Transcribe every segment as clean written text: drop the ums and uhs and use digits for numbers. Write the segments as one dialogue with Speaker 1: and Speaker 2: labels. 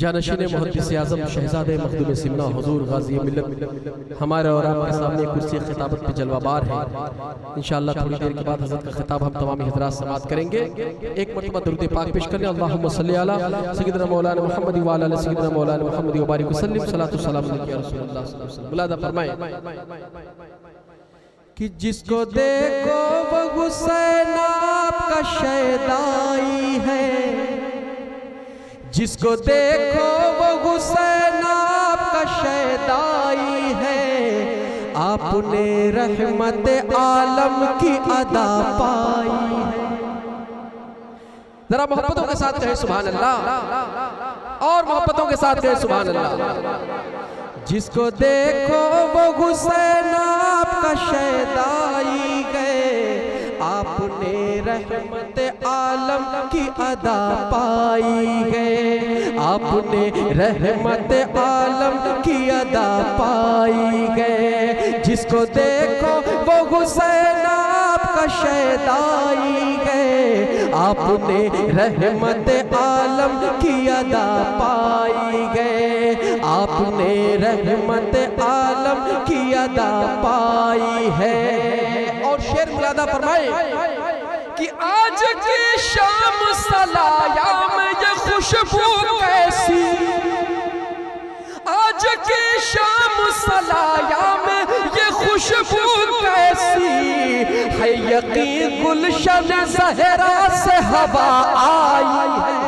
Speaker 1: जानशीन मुहद्दिस आज़म शहज़ादे मखदूम सिमना हुज़ूर गाज़ी मिल्लत हमारे और आपके सामने कुर्सी खिताबत पे जलवाबार है। इंशाअल्लाह थोड़ी देर के बाद हज़रत का खिताब हम तमाम हज़रात समाअत करेंगे। एक मरतबा दुरूद पाक पेश करने अल्लाहुम्मा सल्ली अला सय्यिदना मौलाना मुहम्मद व अला सय्यिदना मौलाना मुहम्मद व बारिक वसल्लिम सलातु सलाम अलैका या रसूलल्लाह सल्लल्लाहु अलैहि वसल्लम। मुलादा फरमाएं कि जिसको देखो वो हुसैन आपका शैदाई है, जिसको देखो वो हुसैन आपका शैदाई है। आपने रहमत आलम की अदा पाई है। जरा मोहब्बतों के साथ कहे सुभान अल्लाह, और मोहब्बतों के साथ कहे सुभान अल्लाह। जिसको देखो वो हुसैन आपका शैदाई गए, आपने रहमत आलम की अदा पाई गए, आपने रहमत आलम की अदा पाई गए। जिसको देखो वो हुसैन आपका शैदाई गए, आपने रहमत आलम की अदा पाई गए, आपने रहमत आलम की अदा पाई है। और शेर मुलादा फरमाए कि आज की शाम सलाया में ये खुशबू कैसी, आज की शाम सलाया में ये खुशबू कैसी है। यकीन गुलशन ज़हरा से हवा आई है,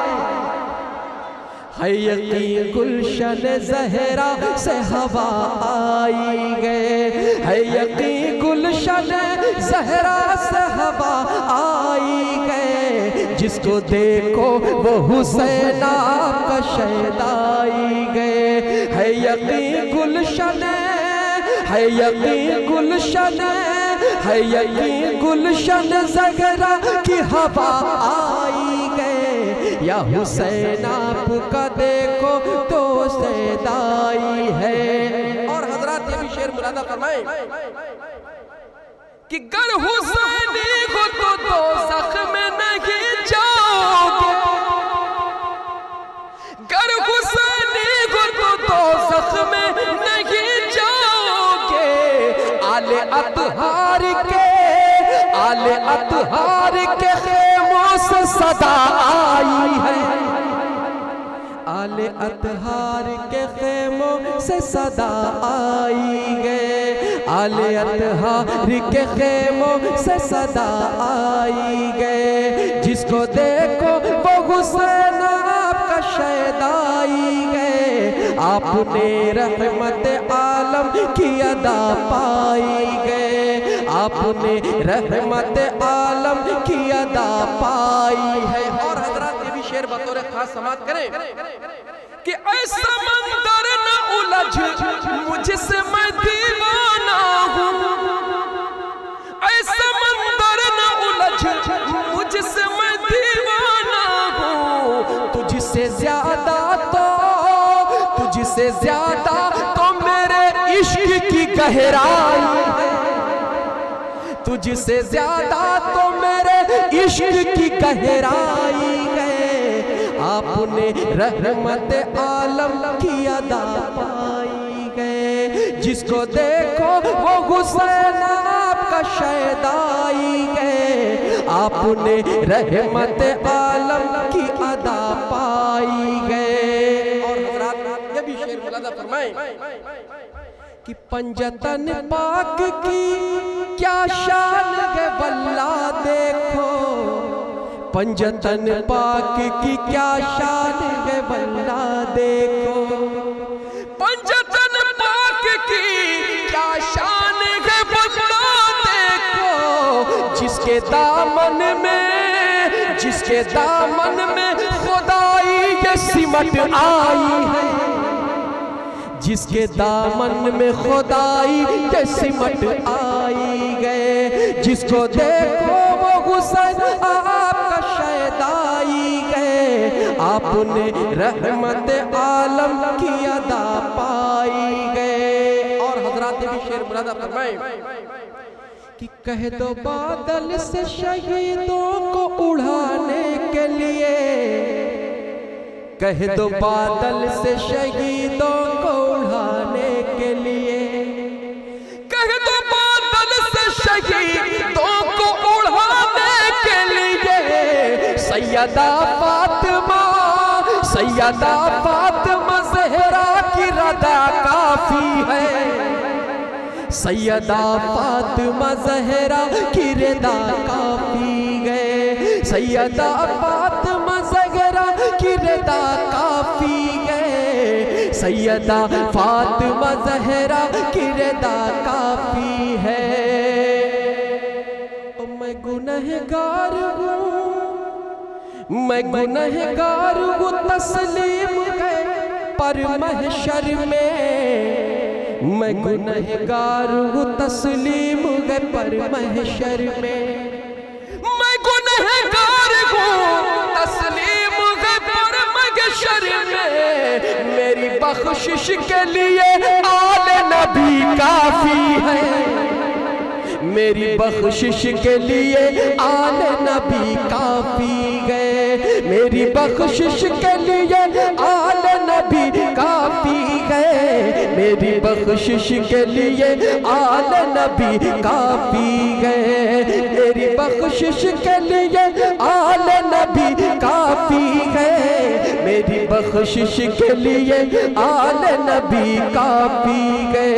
Speaker 1: यकीन गुलशन ज़हरा से हवा आई गए, है यकीन गुलशन ज़हरा से हवा आई गए। जिसको देखो वो हुसैन आपका शैदाई गए, है यकीन गुलशन, है यकीन गुलशन, है यकीन गुलशन ज़हरा की हवा आई गए। या हुसैन आपका देखो तो सैदाई है। और हजरात ये भी शेर मुलादा फरमाए कि गर हुसैनी हो तो दोज़ख में नहीं जाओगे, गर हुसैनी हो तो दोज़ख में नहीं जाओगे। आले अतहार के, आले अतहार के खेमों से सदा आई है, आले अतहार के खेमों से सदा आई गए, आले अतहार के खेमों से सदा आई गए। जिसको देखो वो हुसैन आपका शैदाई गए, आपने रहमत आलम की अदा पाई गए, आपने रहमत आलम की अदा पाई है। और हजरात ये भी शेर बतौर खास समाअत करें कि ऐसा मंदर न उलझ मुझसे मैं दीवाना हूँ, ऐसा मंदर न उलझ मुझसे मैं दीवाना हूँ। तुझसे ज्यादा तो, तुझसे ज्यादा तो मेरे इश्क की गहराई है, तुझसे ज्यादा तो मेरे इश्क की गहराई है। आपने रहमत आलम की अदा पाई गए। जिसको देखो वो हुसैन आपका शैदाई गए, आपने रहमत आलम की अदा पाई गए। और हज़रात ये भी शेर मुलादा फरमाएं कि पंजतन पाक की क्या शान है वल्ला देखो, पंजतन पाक की क्या शान है वल्ला देखो, पंजतन पाक की क्या शान है वल्ला देखो। जिसके दामन में, जिसके दामन में खुदाई ये सिमट आई है, जिसके दामन में खुदाई ये सिमट आई गए। जिसको देखो वो हुसैन आपका शैदाई गए, आपने रहमत आलम की अदा पाई गए। और हजरात भी शेर मुलादा फरमाए कि कह दो बादल से शहीदों को उड़ाने कह दो बादल से शहीदों को उड़ाने के लिए, कह दो बादल से शहीदों को उड़ाने के लिए। सैयदा फातिमा, सैयदा फातिमा ज़हरा की रदा काफी है। सैयदा फातिमा ज़हरा की रदा काफी है। सैयदा फातिमा ज़हरा की रदा काफी है। सैयदा फातिमा ज़हरा की रदा काफी है। ओ मैं गुनहगार हूँ, मैं गुनहगार हूँ, तस्लीम है पर महशर में। मैं गुनहगार हूँ, तस्लीम है पर महशर में। मैं गुनहगार हूँ, तस्लीम है पर महशर में। मेरी बख्शिश के लिए आले नबी काफी है। मेरी बख्शिश के लिए आले नबी काफी है। मेरी बख्शिश के लिए आले नबी काफी है। मेरी बख्शिश के लिए आले नबी काफी है। मेरी बख्शिश के लिए आले नबी काफी है। मेरी बख्शिश के लिए आले नबी काफी है।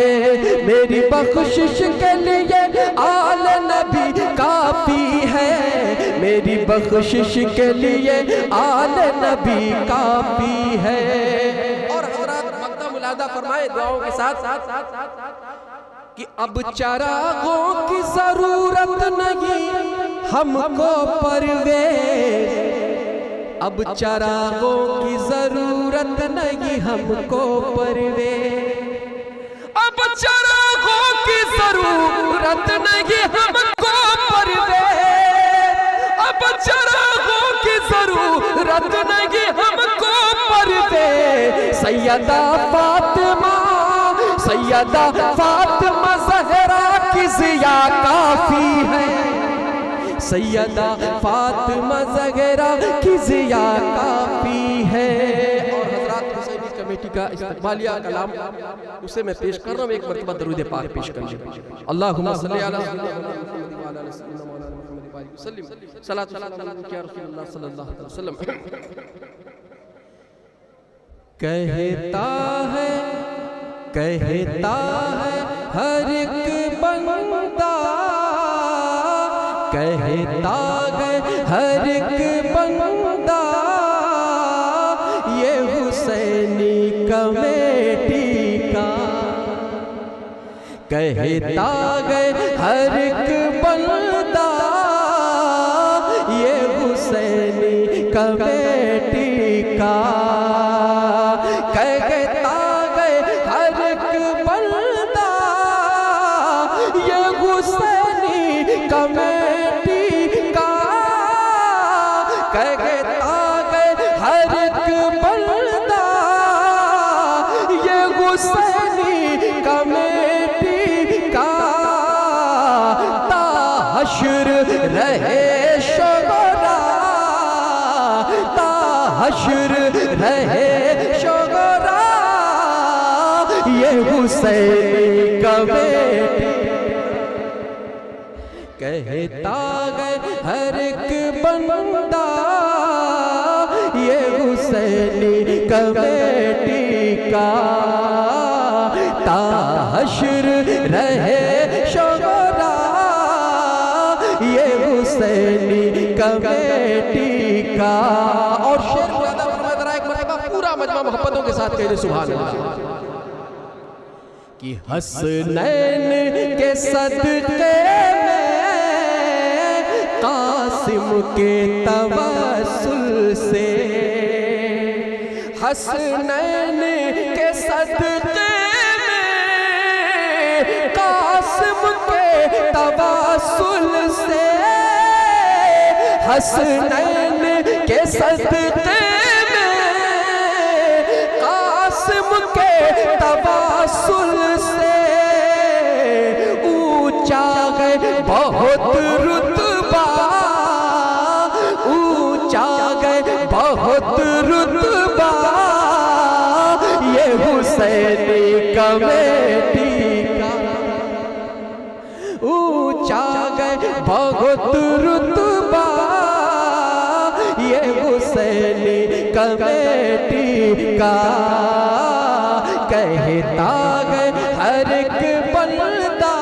Speaker 1: मेरी बख्शिश के लिए आले नबी काफी है। मेरी बख्शिश के लिए आले नबी काफी है। और हज़रात मक्ता मुलादा फरमाए दुआओं के साथ कि अब चरागों की जरूरत नहीं हमको परवेज़। अब चरागों की जरूरत नहीं हमको परवेज़। अब चरागों की जरूरत नहीं हमको परवेज़। अब चरागों की जरूरत नहीं हमको परवेज़। सैयदा फातिमा, सैयदा फातिमा ज़हरा की ज़िया काफी है। सैयदा फातिमा ज़हरा की ज़िया काफी है। और हज़रात हुसैनी कमेटी का इस्तक़बालिया कलाम उसे मैं पेश कर रहा हूँ। एक मरतबा दरूद पाक पेश कर लीजिए। अल्लाहुम्मा सल्ली अला सल्लल्लाहु अलैहि वसल्लम। कहता है हर एक बंदा, कहता है हर एक बंदा ये हुसैनी कमेटी का। कहता है हर एक बंदा ये हुसैनी कमेटी का। कहता है हर एक बंदा ये हुसैनी कमेटी का। कहता है हर एक बंदा ये हुसैनी कमेटी का। ताहशर रहे शोरा, ताहशर रहे शोरा ये हुसैनी कमेटी। कहता है हर एक बंदा ये हुसैनी कमेटी का। ताहशर रहे शोरा ये हुसैनी कमेटी का। और शेर मुलादा फरमाया जरा एक मरतबा पूरा मजमा मोहब्बतों के साथ कह दे सुभान अल्लाह। कि हसनैन के सदक़े कासिम के तवस्सुल से, हसनैन के सदक़े में कासिम के तवस्सुल से। हसनैन के सदक़े में कासिम के तवस्सुल से। ऊंचा है बहुत रुतबा, ऊंचा है बहुत रुतबा कमेटी का ऊंचा गए बहुत रुतबा ये हुसैनी कमेटी का। कहता गए हर एक बंदा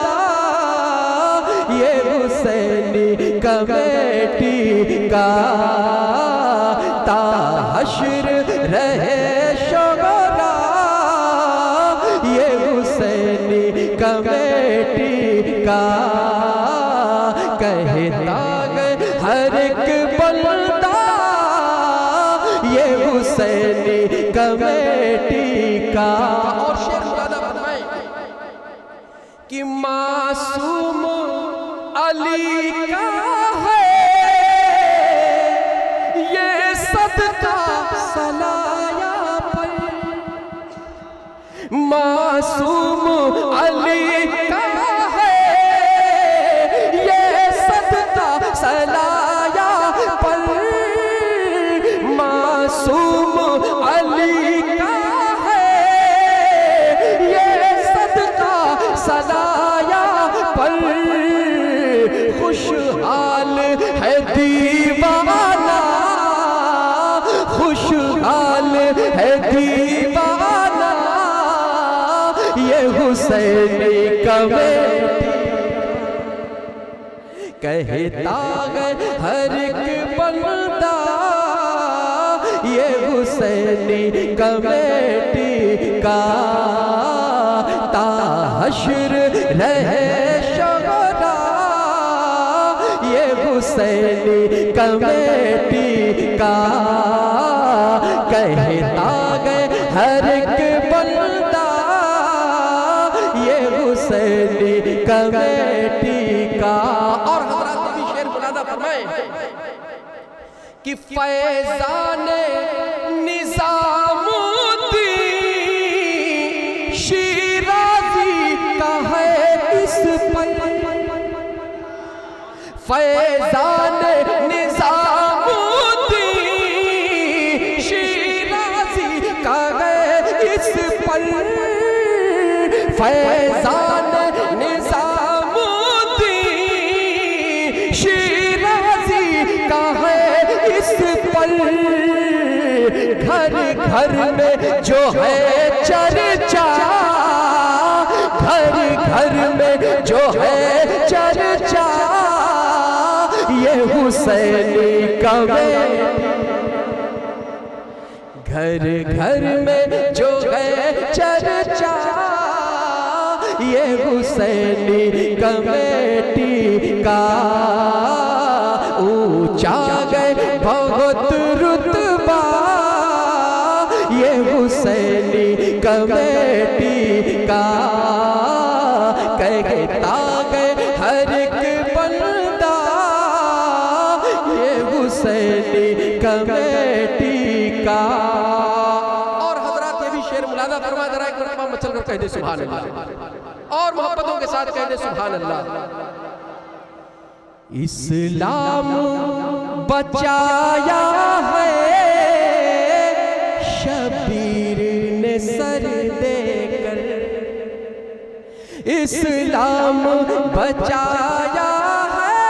Speaker 1: ये हुसैनी कमेटी का। ताहश्र रहे शोगरा ये हुसैनी कमेटी का। कहता गए हर एक बंदा ये हुसैनी कमेटी का। और शेर ज़्यादा फरमाए कि मासूम अली का है ये सदका सलाया पर। मासूम अली का है ये सदका सलाया पर। मासूम अली का है ये सदका सलाया पर। खुशहाल है दीवाना खुशहाल है दीवाना ये हुसैनी कमेटी। कहता गए हर एक बंदा ये हुसैनी कमेटी का। ताहश्र रहे शोगरा ये हुसैनी कमेटी का। कहता गए हर एक बंदा ये हुसैनी कमेटी का। और हज़रात भी शेर मुलादा फरमाए कि फैज़ान निज़ामुद्दीन शिराज़ी का है इस पर। फैज़ान निज़ामुद्दीन शिराज़ी का है इस पर। फैज़ान निज़ामुद्दीन शिराज़ी का है इस पर। घर घर में जो है चर्चा घर घर में जो है चर्चा ये हुसैनी कमेटी। घर घर में जो है चर्चा ये हुसैनी कमेटी का। ऊंचा गए बहुत रुतबा ये हुसैनी कमेटी का। कहता गए हर एक बंदा ये हुसैनी कमेटी का। और हजरात ये भी शेर मुलादा फरमा जरा एक मरतबा मचल कर कह दे सुभान अल्लाह। और मोहब्बतों के साथ कह दे सुभान अल्लाह। इस्लाम बचाया है शबीर ने सर देकर। इस्लाम बचाया है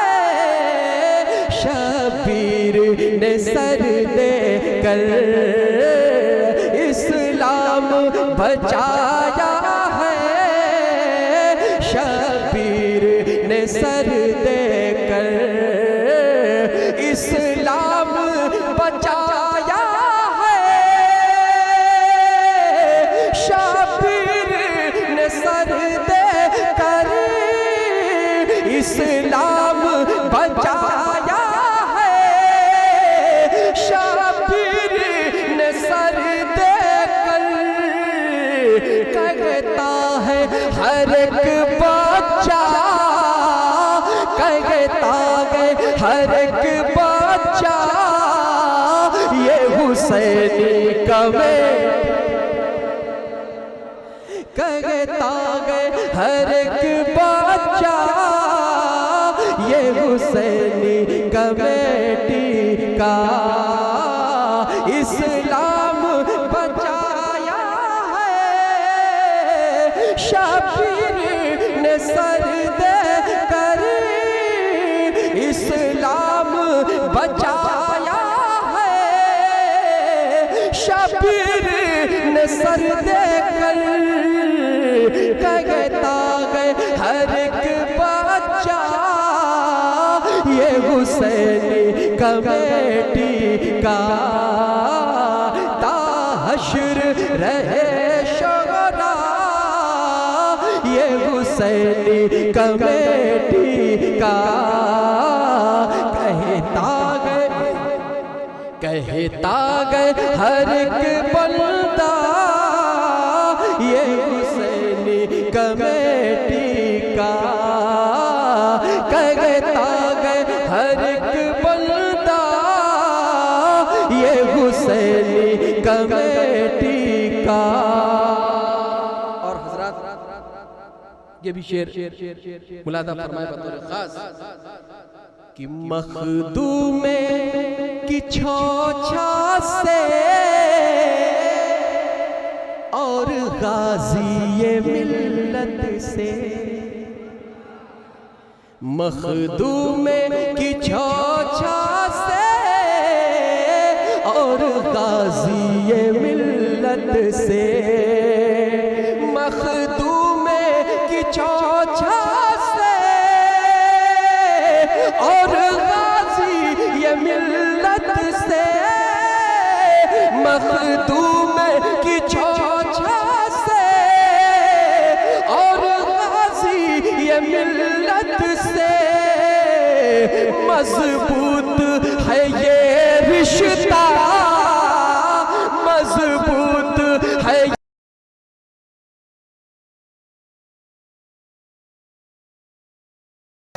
Speaker 1: शबीर ने सर देकर। इस्लाम बचाया है शबीर ने सर देकर। इस्लाम बचाया है शबीर ने सर देकर। इस्लाम बचाया है शबीर ने सर देकर। कहता है हर एक बच्चा कहता है हर एक बच्चा ये हुसैनी कमेटी। कहता है हर एक बच्चा ये हुसैनी कमेटी का। इस्लाम बचाया है बचाया है शबीर ने सर देकर, कहता गए हर एक बच्चा ये हुसैनी कमेटी का, ताहशर रहे शोरा ये हुसैनी कमेटी का। कहता गए हर एक बंदा ये हुसैनी कमेटी का, कहता गए हर एक बंदा ये हुसैनी कमेटी का। और हजरत ये भी शेर मुलादा फरमाए बतौर खास कि मखदूमे की छोछा से और गाज़ी मिल्लत से, मखदूमे की छोछा से और गाज़ी मिल्लत से, मखदूमे की छोछा से और गाज़ी मिल्लत से, मखदूमे की छोछा से और गाज़ी ये मिल्लत से, मजबूत है ये रिश्ता, मजबूत है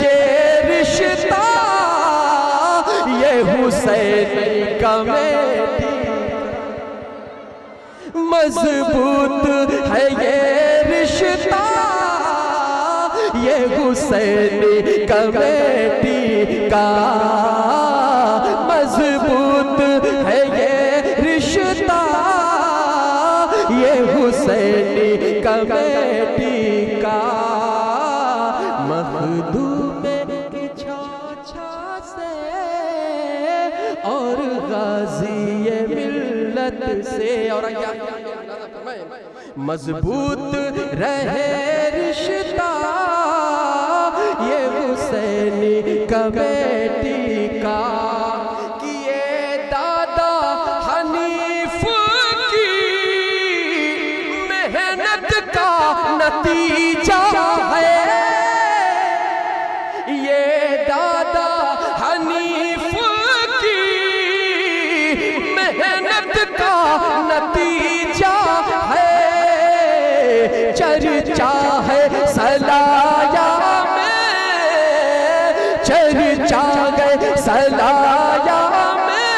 Speaker 1: ये रिश्ता, ये हुसैनी कमेटी। मजबूत है ये रिश्ता, ये हुसैनी कमेटी का, मजबूत है ये रिश्ता, ये हुसैनी कमेटी का। मखदूमे की छोछा से और गाज़ी मिल्लत से, और क्या मजबूत रहे रिश्ता ये हुसैनी कमेटी का। कि ये दादा हनीफ की मेहनत का नतीजा है, ये दादा हनीफ की मेहनत का नतीजा है, चर्चा है सलाया में, चर्चा गए सलाया में,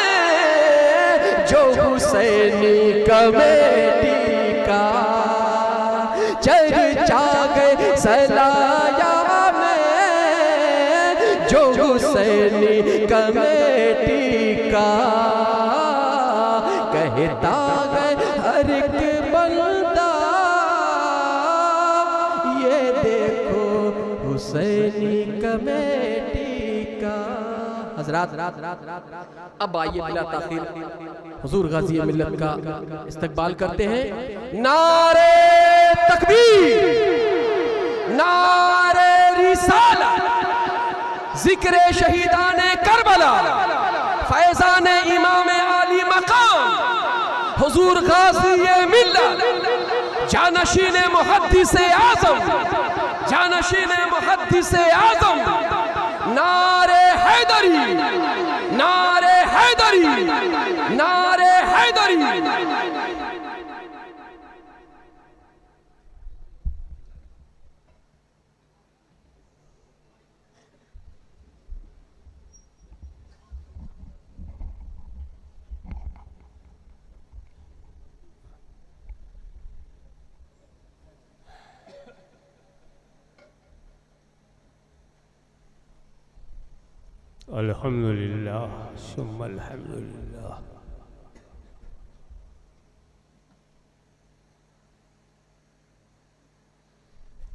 Speaker 1: जो हुसैनी कमेटी का, चर्चा गए सलाया में, जो हुसैनी कमेटी का। कहता गए हर एक बंदा ये देखो हुसैनी कमेटी का। हजरात अब आइए बिला ताखीर हुजूर गाज़ी मिल्लत का इस्तकबाल करते हैं। नारे तकबीर, नारे रिसालत, जिक्र शहीदाने करबला, फैज़ाने इमाम आली मकाम हुजूर गाज़ी मिल्लत, जानशीने मुहद्दिसे आज़म, जानशीने मुहद्दिसे आज़म, नारे हैदरी, नारे हैदरी, नारे हैदरी।
Speaker 2: अल्हम्दुलिल्लाह सुम्मा अल्हम्दुलिल्लाह।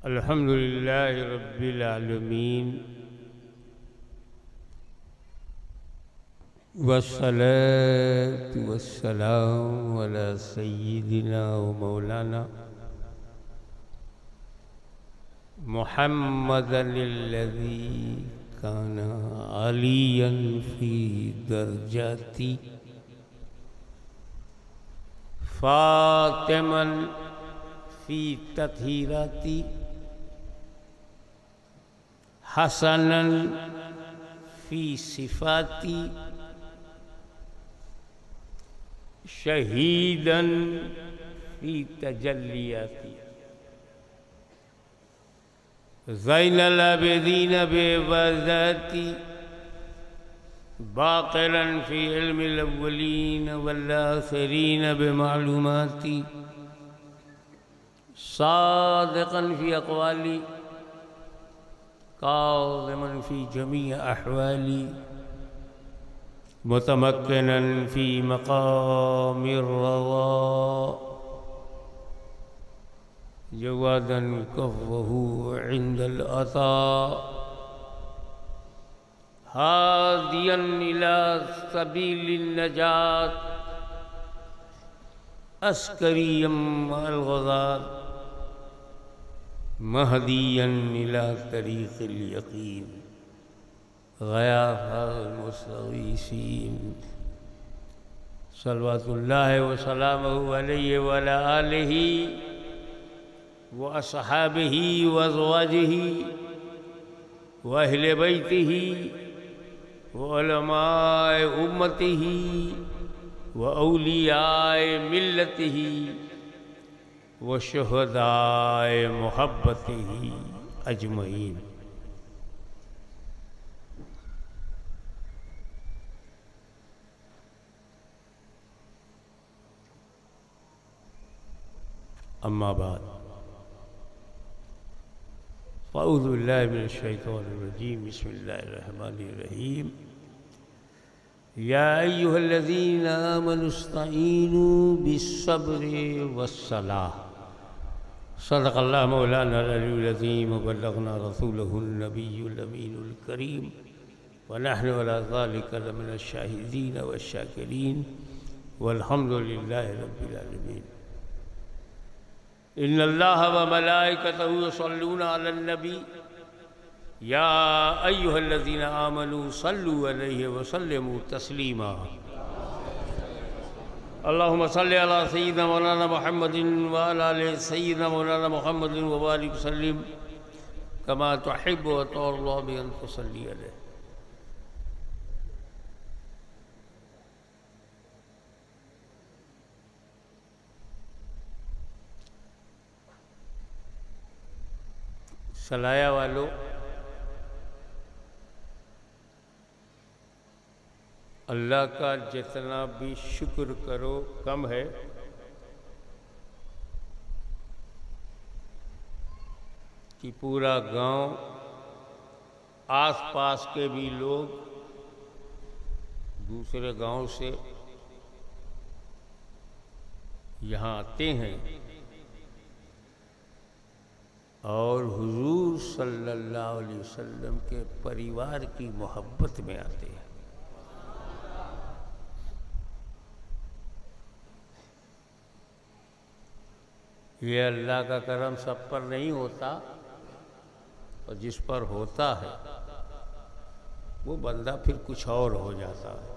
Speaker 2: अल्हम्दुलिल्लाह रब्बिल आलमीन वस्सलातु वस्सलामु अला सय्यिदिना व मौलाना मुहम्मदिल्लज़ी काना अलियन फ़ी दर्जाती फ़ातिमन फ़ी तत्हीराती हसनन फ़ी सिफ़ाती शहीदन फ़ी तजल्लियाती ज़ैनल आबिदीन बेवज़ाती बाक़िरन फ़ी इल्मिल अव्वलीन वल आख़िरीन बिमालूमाती सादिक़न फ़ी अक़वाली काज़िमन फ़ी जमी अहवाली मुतमक्किनन फ़ी मक़ामिर रज़ा जवादन कफ़्फ़हु इंदल अता हादियन इला सबीलिन नजात अस्करियम अल ग़ज़ात महदियन इला तरीक़िल यक़ीन ग़याफ़ल मुस्तग़ीसीन सल्लल्लाहु व सल्लमहु अलैहि व अला आलिहि व अस्हाबिही व अज़वाजिही व अहले बैतिही व उलमाए उम्मतिही व औलियाए मिल्लतिही व शुहदाए मुहब्बतिही अजमईन। अम्मा बाद अऊज़ु बिल्लाहि मिनश शैतानिर रजीम बिस्मिल्लाहिर रहीम या अय्युहल्लज़ीना आमनुस्तईनु बिस्सब्रि वस्सलाह सदक़ल्लाहु मौलाना अल-अलियुल अज़ीम व बल्लगना रसूलहुन नबियुल अमीनुल करीम व नहनु अला ज़ालिका लमिनश शाहिदीन वश्शाकिरीन वल्हम्दुलिल्लाहि रब्बिल आलमीन। इन्नल्लाह व मलाइकतहु युसल्लूना अलन नबी या अय्युहल्लज़ीना आमनू सल्लु अलैहि व सल्लिमू तस्लीमा। अल्लाहुम्मा सल्लि अला सय्यिदिना मौलाना मुहम्मदिन व अला आलि सय्यिदिना मौलाना मुहम्मदिन व बारिक वसल्लिम कमा तुहिब्बु व तुरज़ा बि अन तुसल्ली अलैहि। सलाया वालों, अल्लाह का जितना भी शुक्र करो कम है। कि पूरा गांव, आसपास के भी लोग दूसरे गांव से यहाँ आते हैं और हुजूर सल्लल्लाहु अलैहि वसल्लम के परिवार की मोहब्बत में आते हैं। ये अल्लाह का करम सब पर नहीं होता और जिस पर होता है वो बंदा फिर कुछ और हो जाता है।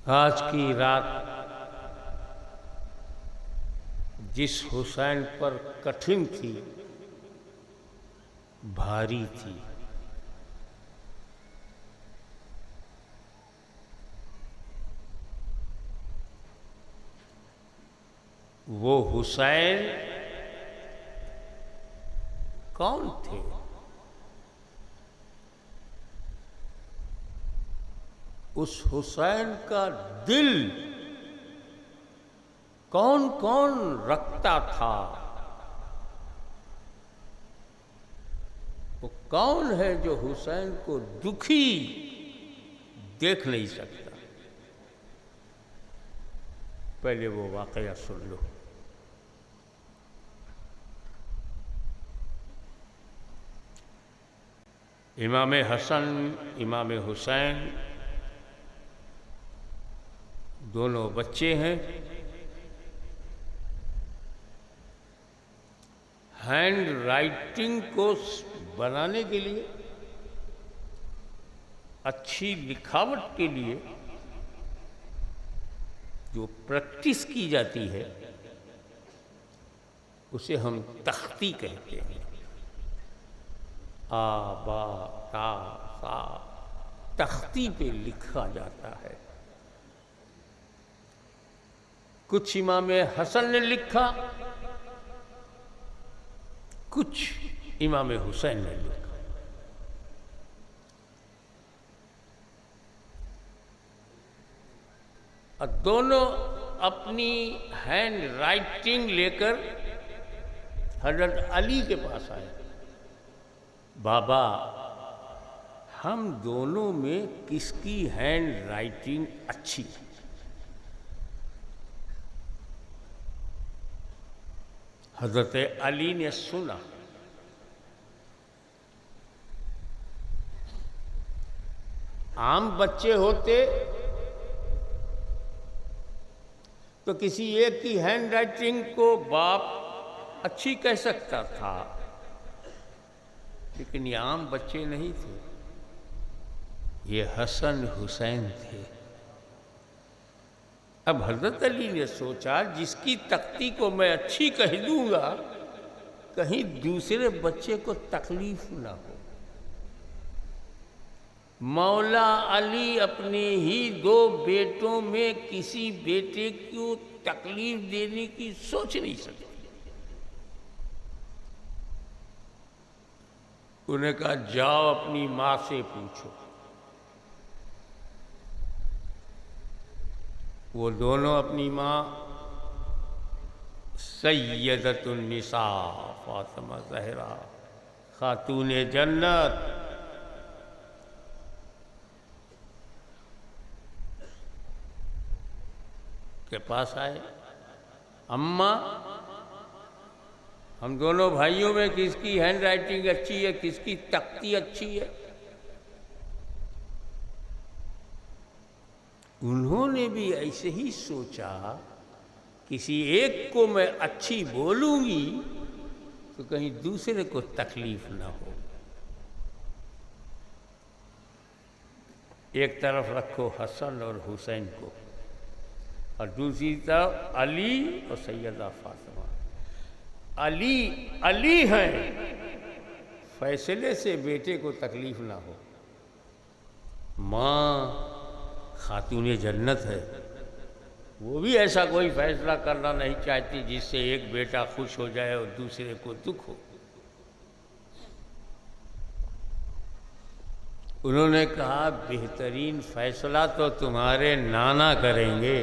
Speaker 2: आज की रात जिस हुसैन पर कठिन थी, भारी थी, वो हुसैन कौन थे? उस हुसैन का दिल कौन कौन रखता था? वो कौन है जो हुसैन को दुखी देख नहीं सकता? पहले वो वाकया सुन लो। इमाम हसन, इमाम हुसैन दोनों बच्चे हैं। हैंड राइटिंग को बनाने के लिए, अच्छी लिखावट के लिए जो प्रैक्टिस की जाती है उसे हम तख्ती कहते हैं। आ बा ता सा तख्ती पे लिखा जाता है। कुछ इमाम हसन ने लिखा, कुछ इमाम हुसैन ने लिखा। और दोनों अपनी हैंड राइटिंग लेकर हजरत अली के पास आए। बाबा, हम दोनों में किसकी हैंड राइटिंग अच्छी है? हजरत अली ने सुना। आम बच्चे होते तो किसी एक की हैंड राइटिंग को बाप अच्छी कह सकता था, लेकिन ये आम बच्चे नहीं थे, ये हसन हुसैन थे। अब हजरत अली ने सोचा, जिसकी तख्ती को मैं अच्छी कह दूंगा, कहीं दूसरे बच्चे को तकलीफ ना हो। मौला अली अपने ही 2 बेटों में किसी बेटे को तकलीफ देने की सोच नहीं सकते। उन्हें कहा, जाओ अपनी माँ से पूछो। वो दोनों अपनी माँ सैयदतुन निसा फातिमा ज़हरा खातून जन्नत के पास आए। अम्मा, हम दोनों भाइयों में किसकी हैंड राइटिंग अच्छी है, किसकी तख्ती अच्छी है? उन्होंने भी ऐसे ही सोचा, किसी एक को मैं अच्छी बोलूंगी तो कहीं दूसरे को तकलीफ ना हो। एक तरफ रखो हसन और हुसैन को, और दूसरी तरफ अली और सैयदा फातिमा। अली हैं, फैसले से बेटे को तकलीफ ना हो। माँ खातून जन्नत है, वो भी ऐसा कोई फैसला करना नहीं चाहती जिससे एक बेटा खुश हो जाए और दूसरे को दुख हो। उन्होंने कहा, बेहतरीन फैसला तो तुम्हारे नाना करेंगे।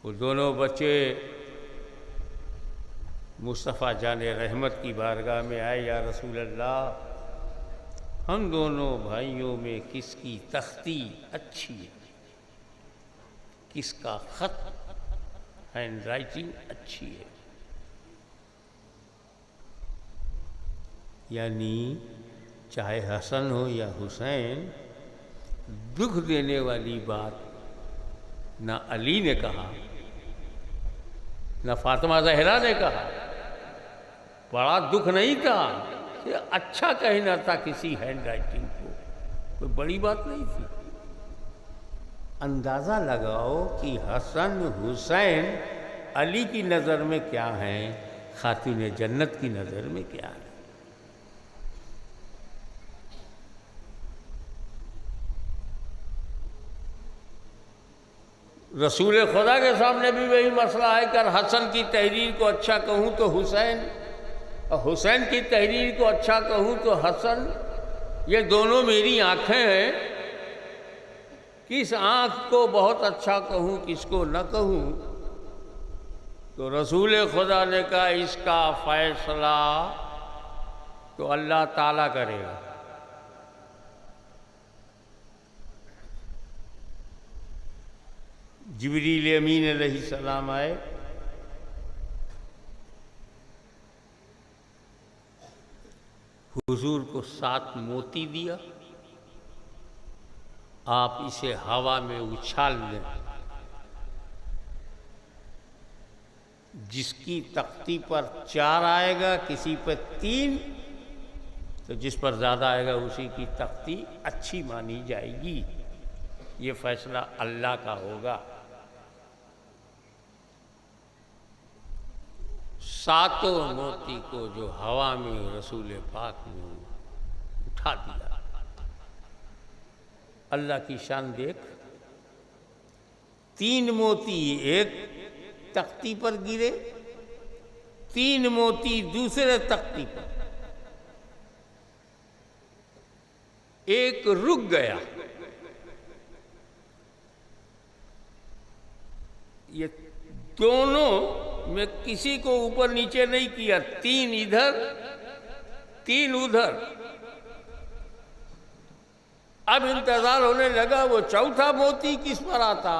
Speaker 2: वो दोनों बच्चे मुस्तफ़ा जाने रहमत की बारगाह में आए। या रसूल अल्लाह, हम दोनों भाइयों में किसकी तख्ती अच्छी है, किसका खत हैंड राइटिंग अच्छी है? यानी चाहे हसन हो या हुसैन, दुख देने वाली बात ना अली ने कहा ना फातिमा ज़हरा ने कहा। बड़ा दुख नहीं था, ये अच्छा कहना था किसी हैंड राइटिंग को, कोई बड़ी बात नहीं थी। अंदाज़ा लगाओ कि हसन हुसैन अली की नज़र में क्या हैं, खातून जन्नत की नज़र में क्या है। रसूल खुदा के सामने भी वही मसला है, कर हसन की तहरीर को अच्छा कहूँ तो हुसैन, और हुसैन की तहरीर को अच्छा कहूँ तो हसन। ये दोनों मेरी आँखें हैं, किस आँख को बहुत अच्छा कहूँ, किसको न कहूँ? तो रसूल खुदा ने कहा, इसका फैसला तो अल्लाह ताला करेगा। जिब्रील अमीन अलैहिस्सलाम आए, हुजूर को 7 मोती दिया, आप इसे हवा में उछाल दें, जिसकी तख्ती पर 4 आएगा, किसी पर 3, तो जिस पर ज़्यादा आएगा उसी की तख्ती अच्छी मानी जाएगी। ये फैसला अल्लाह का होगा। 7 मोती को जो हवा में रसूल पाक ने उठा दिया। अल्लाह की शान देख, 3 मोती एक तख्ती पर गिरे, 3 मोती दूसरे तख्ती पर, एक रुक गया। ये दोनों में किसी को ऊपर नीचे नहीं किया, 3 इधर 3 उधर। अब इंतजार होने लगा वो चौथा मोती किस पर आता।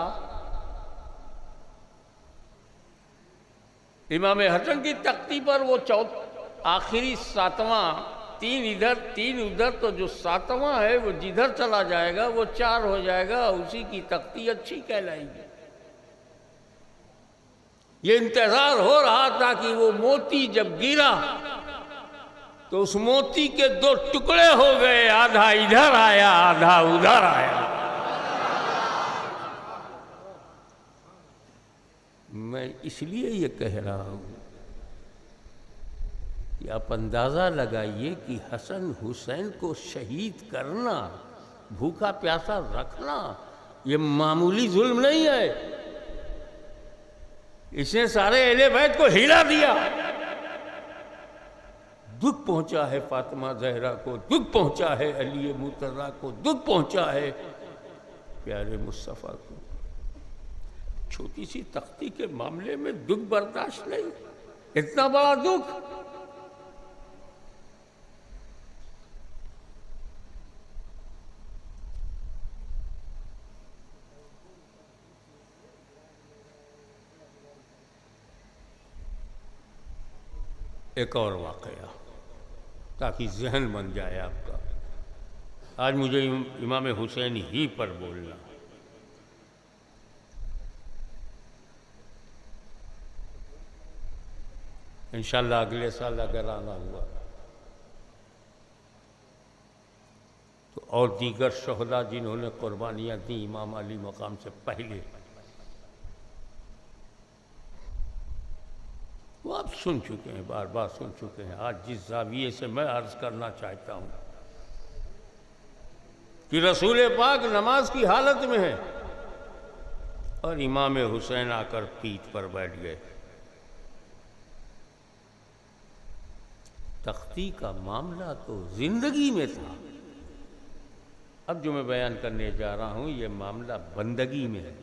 Speaker 2: इमाम हसन की तख्ती पर वो आखिरी 7वां, 3 इधर 3 उधर, तो जो 7वां है वो जिधर चला जाएगा वो 4 हो जाएगा, उसी की तख्ती अच्छी कहलाएगी। ये इंतजार हो रहा था कि वो मोती जब गिरा तो उस मोती के 2 टुकड़े हो गए, आधा इधर आया आधा उधर आया। मैं इसलिए ये कह रहा हूं कि आप अंदाजा लगाइए कि हसन हुसैन को शहीद करना, भूखा प्यासा रखना, ये मामूली जुल्म नहीं है। इसने सारे अहले बैत को हिला दिया। दुख पहुंचा है फातिमा जहरा को, दुख पहुंचा है अली मुर्तज़ा को, दुख पहुंचा है प्यारे मुस्तफ़ा को। छोटी सी तख्ती के मामले में दुख बर्दाश्त नहीं, इतना बड़ा दुख। एक और वाक़या ताकि जहन बन जाए आपका। आज मुझे इमाम हुसैन ही पर बोलना। इंशाल्लाह अगले साल अगर आना हुआ तो और दीगर शहदा जिन्होंने कुर्बानियाँ दी इमाम अली मकाम से पहले, वो आप सुन चुके हैं, बार बार सुन चुके हैं। आज जिस जाविये से मैं अर्ज करना चाहता हूँ कि रसूल पाक नमाज की हालत में है और इमाम हुसैन आकर पीठ पर बैठ गए। तख्ती का मामला तो जिंदगी में था, अब जो मैं बयान करने जा रहा हूँ ये मामला बंदगी में है।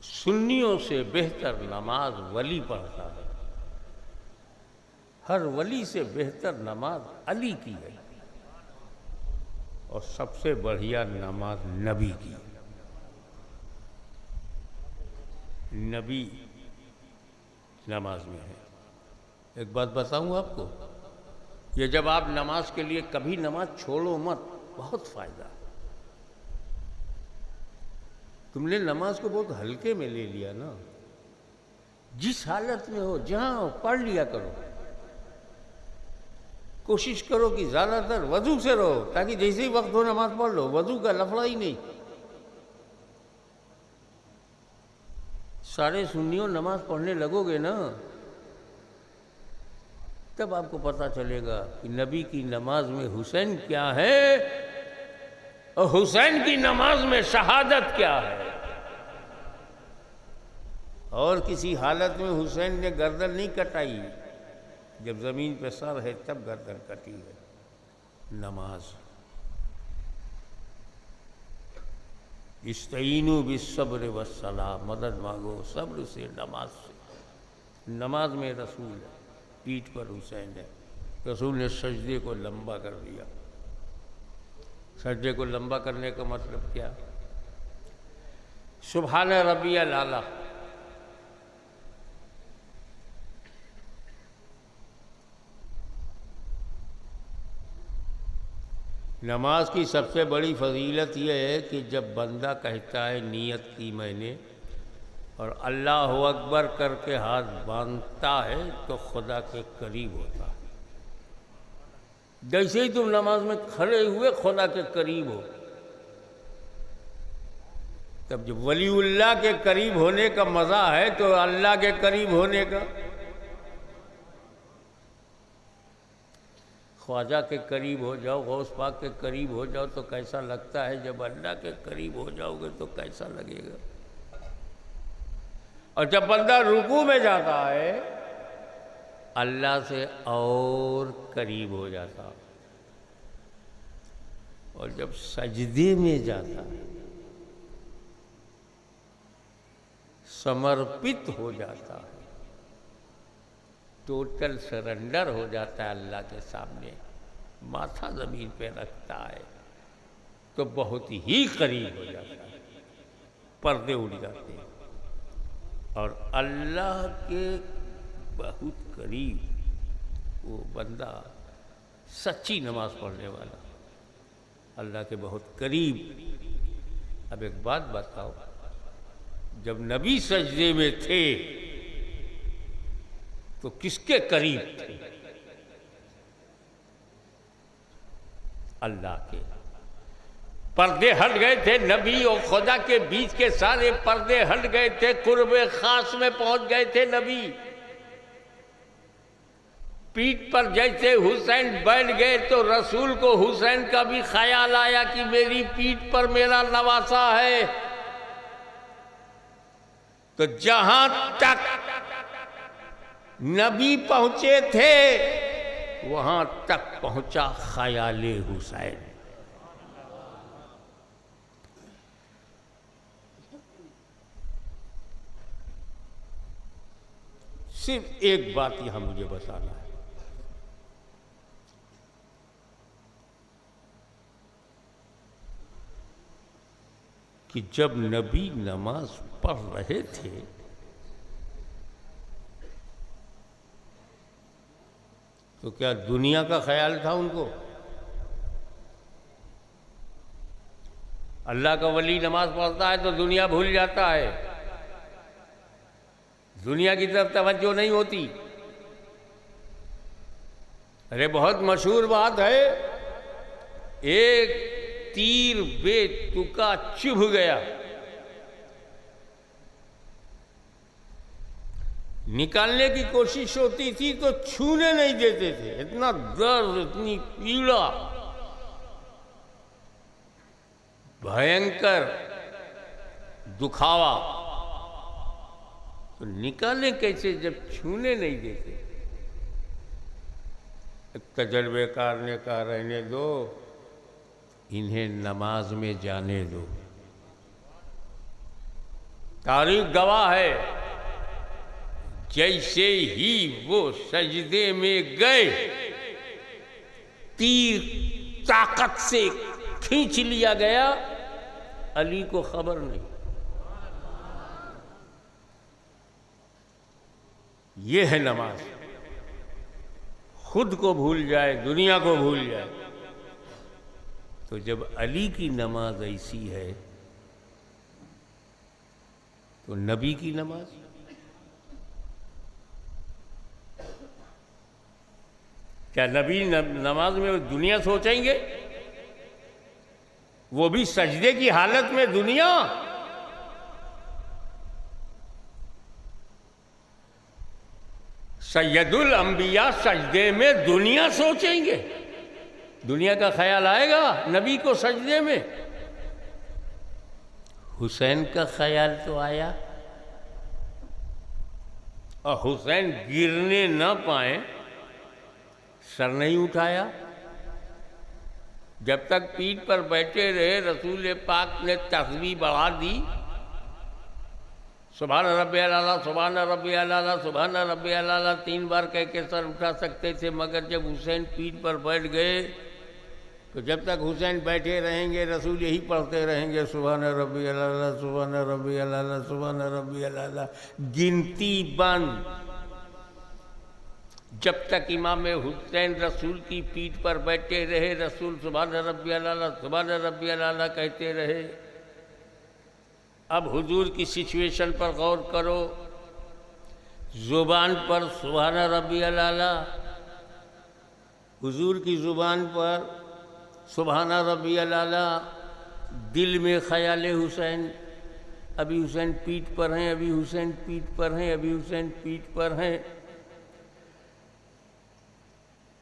Speaker 2: सुन्नियों से बेहतर नमाज वली पढ़ता है, हर वली से बेहतर नमाज अली की है और सबसे बढ़िया नमाज नबी की। नबी नमाज में है। एक बात बताऊं आपको, ये जब आप नमाज के लिए कभी नमाज छोड़ो मत, बहुत फायदा। तुमने नमाज को बहुत हल्के में ले लिया ना, जिस हालत में हो जहां हो पढ़ लिया करो। कोशिश करो कि ज़्यादातर वजू से रहो, ताकि जैसे ही वक्त हो नमाज पढ़ लो, वजू का लफड़ा ही नहीं। सारे सुन्नियों नमाज पढ़ने लगोगे ना, तब आपको पता चलेगा कि नबी की नमाज में हुसैन क्या है और हुसैन की नमाज में शहादत क्या है। और किसी हालत में हुसैन ने गर्दन नहीं कटाई, जब जमीन पे सर है तब गर्दन कटी है। नमाज इस्तईनु बिस्सब्र वस्सलाह, मदद मांगो सब्र से, नमाज से। नमाज में रसूल है, पीठ पर हुसैन है। रसूल ने सजदे को लंबा कर दिया। सजदे को लंबा करने का मतलब क्या? सुभान रब्बियल आला। नमाज की सबसे बड़ी फजीलत यह है कि जब बंदा कहता है नियत की मैंने, और अल्लाह अकबर करके हाथ बांधता है, तो खुदा के करीब होता है। जैसे ही तुम नमाज में खड़े हुए खुदा के करीब हो, तब जब वलीउल्लाह के करीब होने का मज़ा है तो अल्लाह के करीब होने का। ख्वाजा के करीब हो जाओ, गौस पाक के करीब हो जाओ तो कैसा लगता है, जब अल्लाह के करीब हो जाओगे तो कैसा लगेगा। और जब बंदा रुकू में जाता है अल्लाह से और करीब हो जाता, और जब सजदे में जाता है समर्पित हो जाता है, टोटल सरेंडर हो जाता है अल्लाह के सामने, माथा ज़मीन पे रखता है, तो बहुत ही करीब हो जाता है। पर्दे उड़ जाते हैं और अल्लाह के बहुत करीब वो बंदा, सच्ची नमाज पढ़ने वाला, अल्लाह के बहुत करीब। अब एक बात बताओ, जब नबी सजदे में थे तो किसके करीब थे? अल्लाह के। पर्दे हट गए थे, नबी और खुदा के बीच के सारे पर्दे हट गए थे, कुर्बे खास में पहुंच गए थे नबी। पीठ पर जैसे हुसैन बैठ गए तो रसूल को हुसैन का भी ख्याल आया कि मेरी पीठ पर मेरा नवासा है। तो जहां तक नबी पहुंचे थे वहां तक पहुंचा ख्याले हुसैन। सिर्फ एक बात यहां मुझे बताना है, कि जब नबी नमाज पढ़ रहे थे तो क्या दुनिया का ख्याल था उनको? अल्लाह का वली नमाज पढ़ता है तो दुनिया भूल जाता है, दुनिया की तरफ तवज्जो नहीं होती। अरे बहुत मशहूर बात है, एक तीर बेतुका चुभ गया, निकालने की कोशिश होती थी तो छूने नहीं देते थे, इतना दर्द, इतनी पीड़ा, भयंकर दुखावा, तो निकाले कैसे जब छूने नहीं देते। तजर्बेकार ने कहा रहने दो, इन्हें नमाज में जाने दो। तारीख गवाह है, जैसे ही वो सजदे में गए तीर ताकत से खींच लिया गया, अली को खबर नहीं। ये है नमाज, खुद को भूल जाए, दुनिया को भूल जाए। तो जब अली की नमाज ऐसी है तो नबी की नमाज, क्या नबी नमाज में दुनिया सोचेंगे? वो भी सजदे की हालत में दुनिया। सैयदुल अंबिया सजदे में दुनिया सोचेंगे? दुनिया का ख्याल आएगा नबी को सजदे में? हुसैन का ख्याल तो आया, और हुसैन गिरने न पाए, सर नहीं उठाया, जब तक पीठ पर बैठे रहे रसूल पाक ने तस्बीह बढ़ा दी, सुभान रब्बियल आला, सुभान रब्बियल आला, सुभान रब्बियल आला 3 बार कह के सर उठा सकते थे। मगर जब हुसैन पीठ पर बैठ गए तो जब तक हुसैन बैठे रहेंगे रसूल यही पढ़ते रहेंगे, सुभान रब्बियल आला, सुभान रब्बियल आला, सुभान रब्बियल आला, गिनती बंद। जब तक इमाम हुसैन रसूल की पीठ पर बैठे रहे रसूल सुभान रब्बियल आला, सुभान रब्बियल आला कहते रहे। अब हुजूर की सिचुएशन पर गौर करो, ज़ुबान पर सुभान रब्बियल आला, हुजूर की ज़ुबान पर सुभान रब्बियल आला, दिल में ख्याल हुसैन, अभी हुसैन पीठ पर हैं, अभी हुसैन पीठ पर हैं, अभी हुसैन पीठ पर हैं।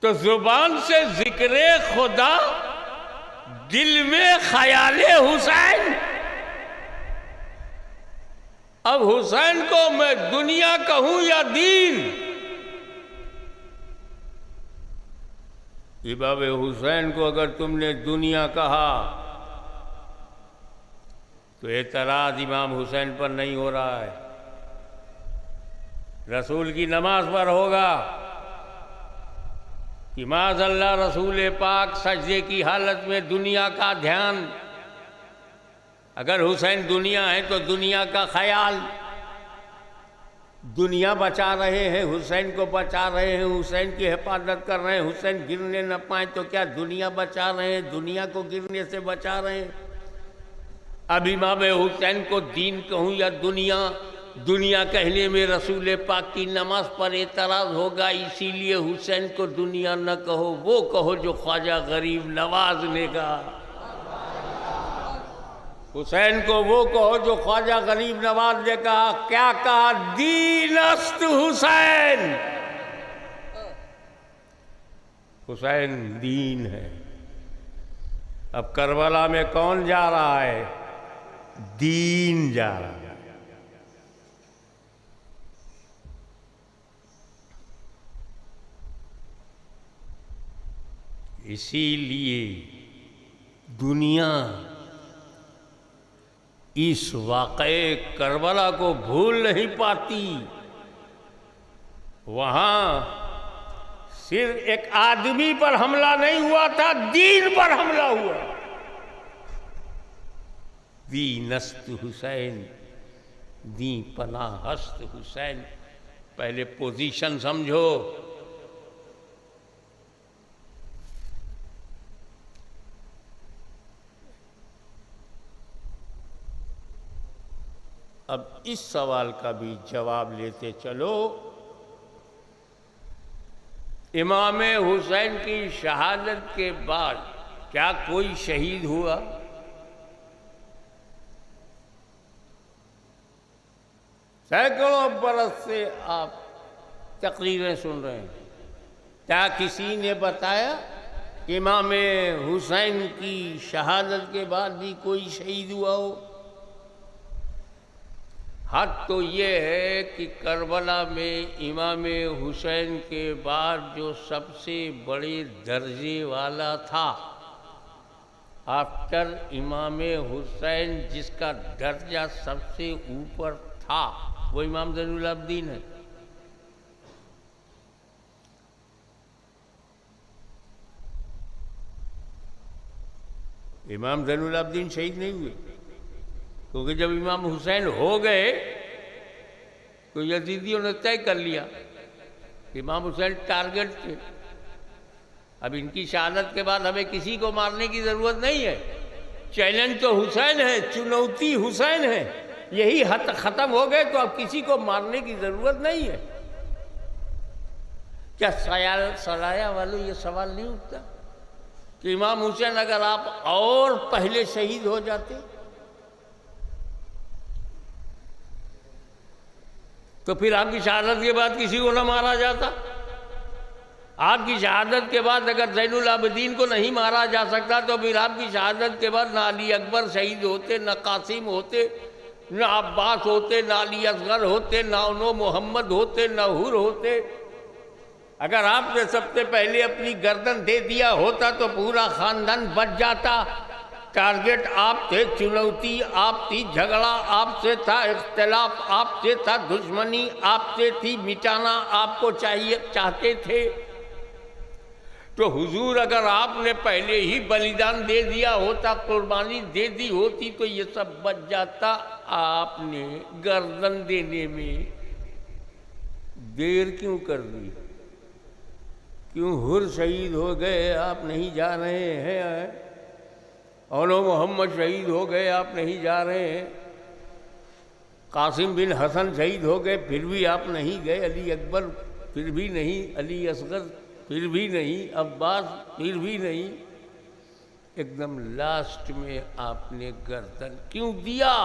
Speaker 2: तो ज़ुबान से ज़िक्र खुदा, दिल में ख्याल हुसैन। अब हुसैन को मैं दुनिया कहूं या दीन, इमाम हुसैन को अगर तुमने दुनिया कहा तो एतराज इमाम हुसैन पर नहीं हो रहा है, रसूल की नमाज पर होगा कि माज़अल्लाह रसूल पाक सजदे की हालत में दुनिया का ध्यान। अगर हुसैन दुनिया है तो दुनिया का ख्याल, दुनिया बचा रहे हैं, हुसैन को बचा रहे हैं, हुसैन की हिफाजत कर रहे हैं, हुसैन गिरने न पाए तो क्या दुनिया बचा रहे हैं, दुनिया को गिरने से बचा रहे हैं। अब इमाम हुसैन को दीन कहूँ या दुनिया, दुनिया कहने में रसूल पाक की नमाज पर एतराज़ होगा, इसीलिए हुसैन को दुनिया न कहो, वो कहो जो ख्वाजा गरीब नवाज ने कहा। हुसैन को वो कहो जो ख्वाजा गरीब नवाज ने कहा। क्या कहा? दीनस्त हुसैन, हुसैन दीन है। अब करबला में कौन जा रहा है? दीन जा रहा है। इसीलिए दुनिया इस वाक़े करबला को भूल नहीं पाती। वहाँ सिर्फ एक आदमी पर हमला नहीं हुआ था, दीन पर हमला हुआ। दीनस्त हुसैन, दी पनाह हस्त हुसैन। पहले पोजीशन समझो। अब इस सवाल का भी जवाब लेते चलो। इमाम हुसैन की शहादत के बाद क्या कोई शहीद हुआ? सैकड़ों बरस से आप तकरीरें सुन रहे हैं, क्या किसी ने बताया कि इमाम हुसैन की शहादत के बाद भी कोई शहीद हुआ हो? हद तो ये है कि करबला में इमाम हुसैन के बाद जो सबसे बड़े दर्जे वाला था, आफ्टर इमाम हुसैन जिसका दर्जा सबसे ऊपर था, वो इमाम ज़ैनुल आबिदीन है। इमाम ज़ैनुल आबिदीन शहीद नहीं हुए, क्योंकि जब इमाम हुसैन हो गए तो यजीदियों ने तय कर लिया इमाम हुसैन टारगेट थे। अब इनकी शहादत के बाद हमें किसी को मारने की ज़रूरत नहीं है। चैलेंज तो हुसैन है, चुनौती हुसैन है, यही हद ख़त्म हो गए तो अब किसी को मारने की ज़रूरत नहीं है। क्या सलाया वालों ये सवाल नहीं उठता कि इमाम हुसैन अगर आप और पहले शहीद हो जाते तो फिर आपकी शहादत के बाद किसी को न मारा जाता? आपकी शहादत के बाद अगर ज़ैनुल आबिदीन को नहीं मारा जा सकता तो फिर आपकी शहादत के बाद ना अली अकबर शहीद होते, ना कासिम होते, ना अब्बास होते, ना अली असगर होते, ना उनो मोहम्मद होते, ना हुर होते। अगर आपने सबसे पहले अपनी गर्दन दे दिया होता तो पूरा खानदान बच जाता। टारगेट आप थे, चुनौती आप थी, झगड़ा आपसे था, इख्तिलाफ आपसे था, दुश्मनी आपसे थी, मिटाना आपको चाहते थे। तो हुजूर अगर आपने पहले ही बलिदान दे दिया होता, कुर्बानी दे दी होती तो ये सब बच जाता। आपने गर्दन देने में देर क्यों कर दी? क्यों हुर शहीद हो गए आप नहीं जा रहे हैं? औलो मोहम्मद शहीद हो गए आप नहीं जा रहे हैं? कासिम बिन हसन शहीद हो गए फिर भी आप नहीं गए? अली अकबर फिर भी नहीं? अली असगर फिर भी नहीं? अब्बास फिर भी नहीं? एकदम लास्ट में आपने गर्दन क्यों दिया?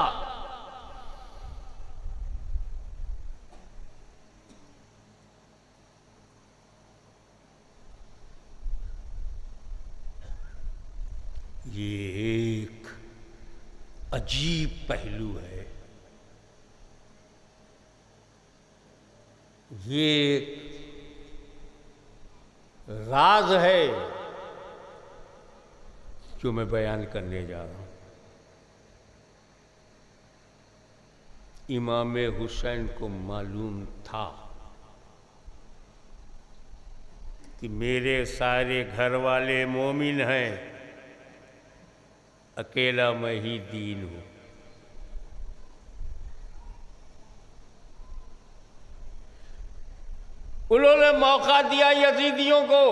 Speaker 2: ये एक अजीब पहलू है, ये एक राज है जो मैं बयान करने जा रहा हूं। इमाम हुसैन को मालूम था कि मेरे सारे घर वाले मोमिन हैं, अकेला मैं ही दीन हूं। उन्होंने मौका दिया यजीदियों को,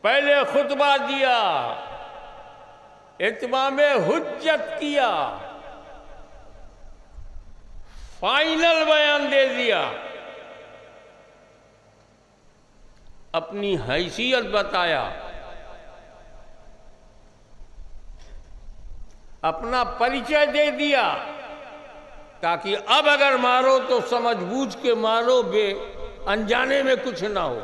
Speaker 2: पहले खुतबा दिया, इत्माम हुज्जत किया, फाइनल बयान दे दिया, अपनी हैसियत बताया, अपना परिचय दे दिया, ताकि अब अगर मारो तो समझ बूझ के मारो, अनजाने में कुछ ना हो।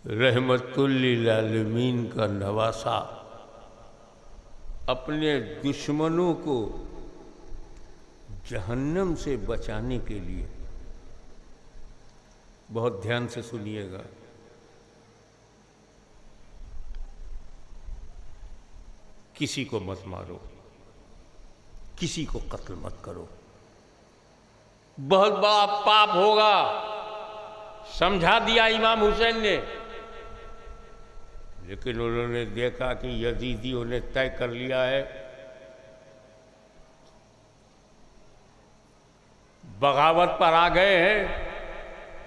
Speaker 2: रहमतुल लिल आलमीन का नवासा अपने दुश्मनों को जहन्नम से बचाने के लिए, बहुत ध्यान से सुनिएगा, किसी को मत मारो, किसी को कत्ल मत करो, बहुत बड़ा पाप होगा, समझा दिया इमाम हुसैन ने। लेकिन उन्होंने देखा कि यजीदियों ने तय कर लिया है, बगावत पर आ गए हैं,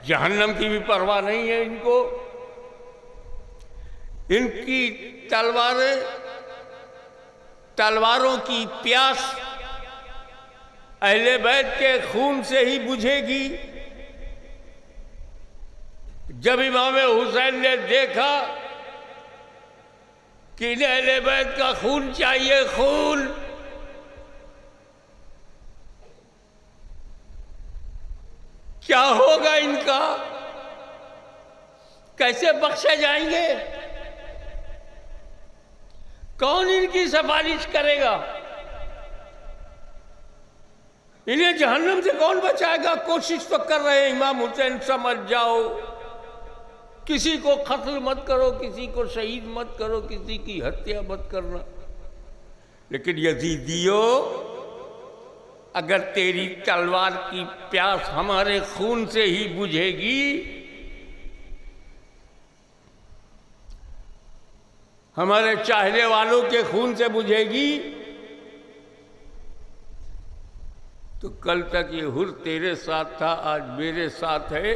Speaker 2: जहन्नम की भी परवाह नहीं है इनको, इनकी तलवारों की प्यास अहले बैत के खून से ही बुझेगी। जब इमाम हुसैन ने देखा कि इन्हें अहले बैत का खून चाहिए, खून, क्या होगा इनका, कैसे बख्शे जाएंगे, कौन इनकी सिफारिश करेगा, इन्हें जहन्नम से कौन बचाएगा? कोशिश तो कर रहे हैं इमाम हुसैन, समझ जाओ, किसी को कत्ल मत करो, किसी को शहीद मत करो, किसी की हत्या मत करना। लेकिन यजीदियों, अगर तेरी तलवार की प्यास हमारे खून से ही बुझेगी, हमारे चाहने वालों के खून से बुझेगी, तो कल तक ये हुर तेरे साथ था, आज मेरे साथ है,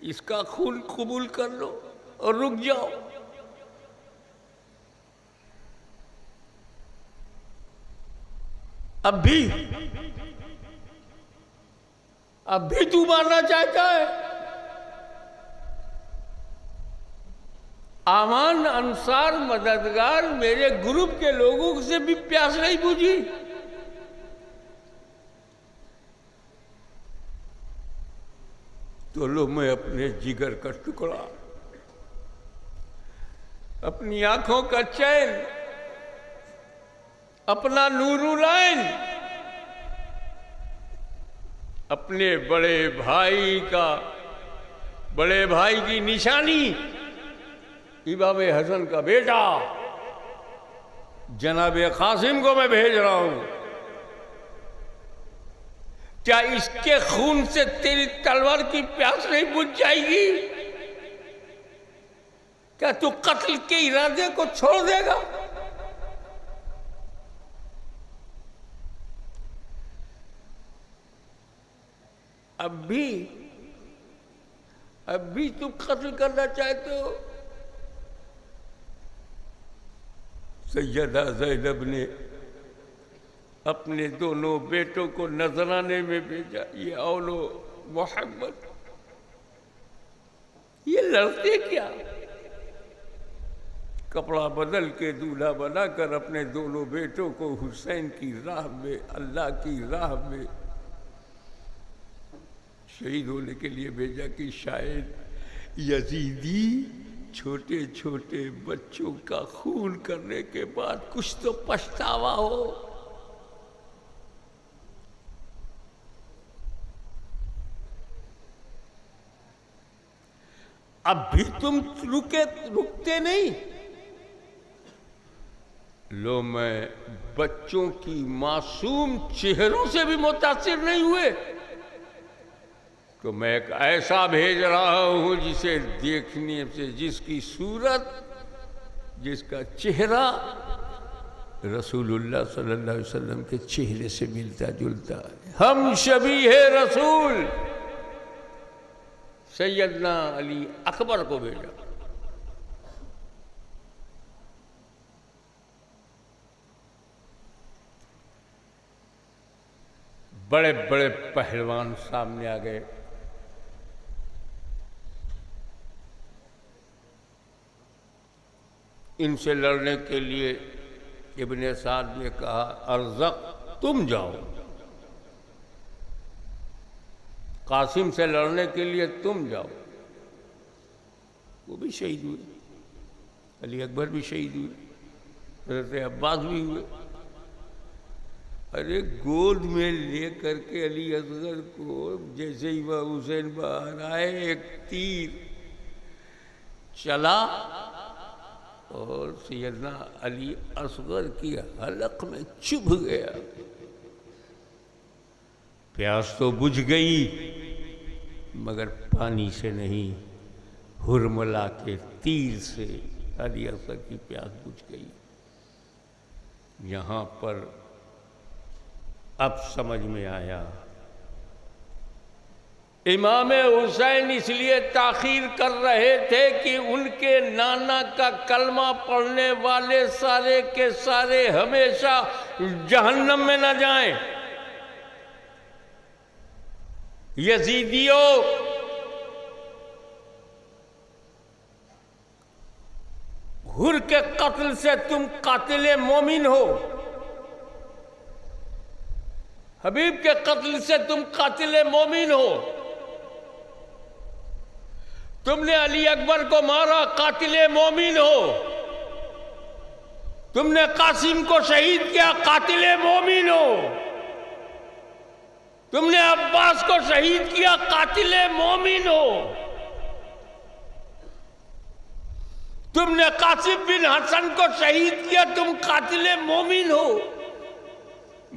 Speaker 2: इसका खून कबूल कर लो और रुक जाओ। अब भी तू मारना चाहता है? आमान, अंसार, मददगार, मेरे ग्रुप के लोगों से भी प्यास नहीं बुझी? तो लो, मैं अपने जिगर का टुकड़ा, अपनी आंखों का चैन, अपना नूरुलैन, अपने बड़े भाई की निशानी इमाम हसन का बेटा जनाब कासिम को मैं भेज रहा हूं। क्या इसके खून से तेरी तलवार की प्यास नहीं बुझ जाएगी? क्या तू कत्ल के इरादे को छोड़ देगा? अब भी तुम कत्ल करना चाहते हो? सैयदा ज़ैनब ने अपने दोनों बेटों को नजराने में भेजा, ये औलो मोहम्मद, ये लड़ते क्या? कपड़ा बदल के दूल्हा बनाकर अपने दोनों बेटों को हुसैन की राह में, अल्लाह की राह में शहीद होने के लिए भेजा कि शायद यजीदी छोटे छोटे बच्चों का खून करने के बाद कुछ तो पछतावा हो। अब भी तुम रुकते नहीं। लो, मैं बच्चों की मासूम चेहरों से भी मुतासिर नहीं हुए तो मैं एक ऐसा भेज रहा हूं जिसे देखने से, जिसकी सूरत, जिसका चेहरा रसूलुल्लाह सल्लल्लाहु अलैहि वसल्लम के चेहरे से मिलता जुलता है। हम शबीह रसूल सैयदना अली अकबर को भेजा। बड़े बड़े पहलवान सामने आ गए। इनसे लड़ने के लिए इब्ने साद ने कहा, अर्ज़क तुम जाओ, कासिम से लड़ने के लिए तुम जाओ। वो भी शहीद हुए, अली अकबर भी शहीद हुए, हज़रत अब्बास भी हुए। अरे गोद में ले करके अली असगर को जैसे ही वह हुसैन बाहर आए, एक तीर चला और सैयदना अली असगर की हलक में चुभ गया। प्यास तो बुझ गई मगर पानी से नहीं, हुरमला के तीर से अली असगर की प्यास बुझ गई। यहाँ पर अब समझ में आया, इमाम हुसैन इसलिए ताखीर कर रहे थे कि उनके नाना का कलमा पढ़ने वाले सारे के सारे हमेशा जहन्नम में न जाएं। यजीदियों, हुर के कत्ल से तुम कातिले मोमिन हो, हबीब के कत्ल से तुम कातिले मोमिन हो। तुमने अली अकबर को मारा, कातिले मोमिन हो। तुमने कासिम को शहीद किया, कातिले मोमिन हो। तुमने अब्बास को शहीद किया, कातिले मोमिन हो। तुमने कासिम बिन हसन को शहीद किया, तुम कातिले मोमिन हो।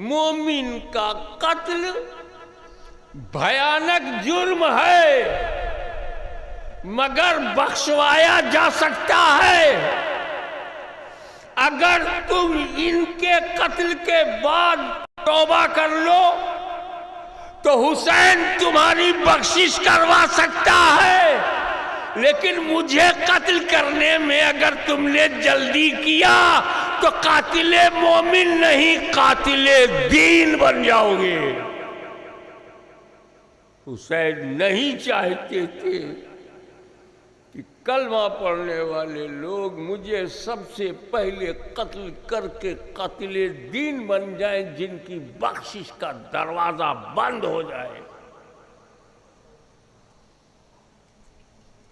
Speaker 2: मोमिन का कत्ल भयानक जुर्म है मगर बख्शवाया जा सकता है। अगर तुम इनके कत्ल के बाद तौबा कर लो तो हुसैन तुम्हारी बख्शिश करवा सकता है, लेकिन मुझे कत्ल करने में अगर तुमने जल्दी किया तो कातिले मोमिन नहीं, कातिले दीन बन जाओगे। हुसैन नहीं चाहते थे कि कलमा पढ़ने वाले लोग मुझे सबसे पहले कत्ल करके कातिले दीन बन जाएं, जिनकी बख्शिश का दरवाजा बंद हो जाए।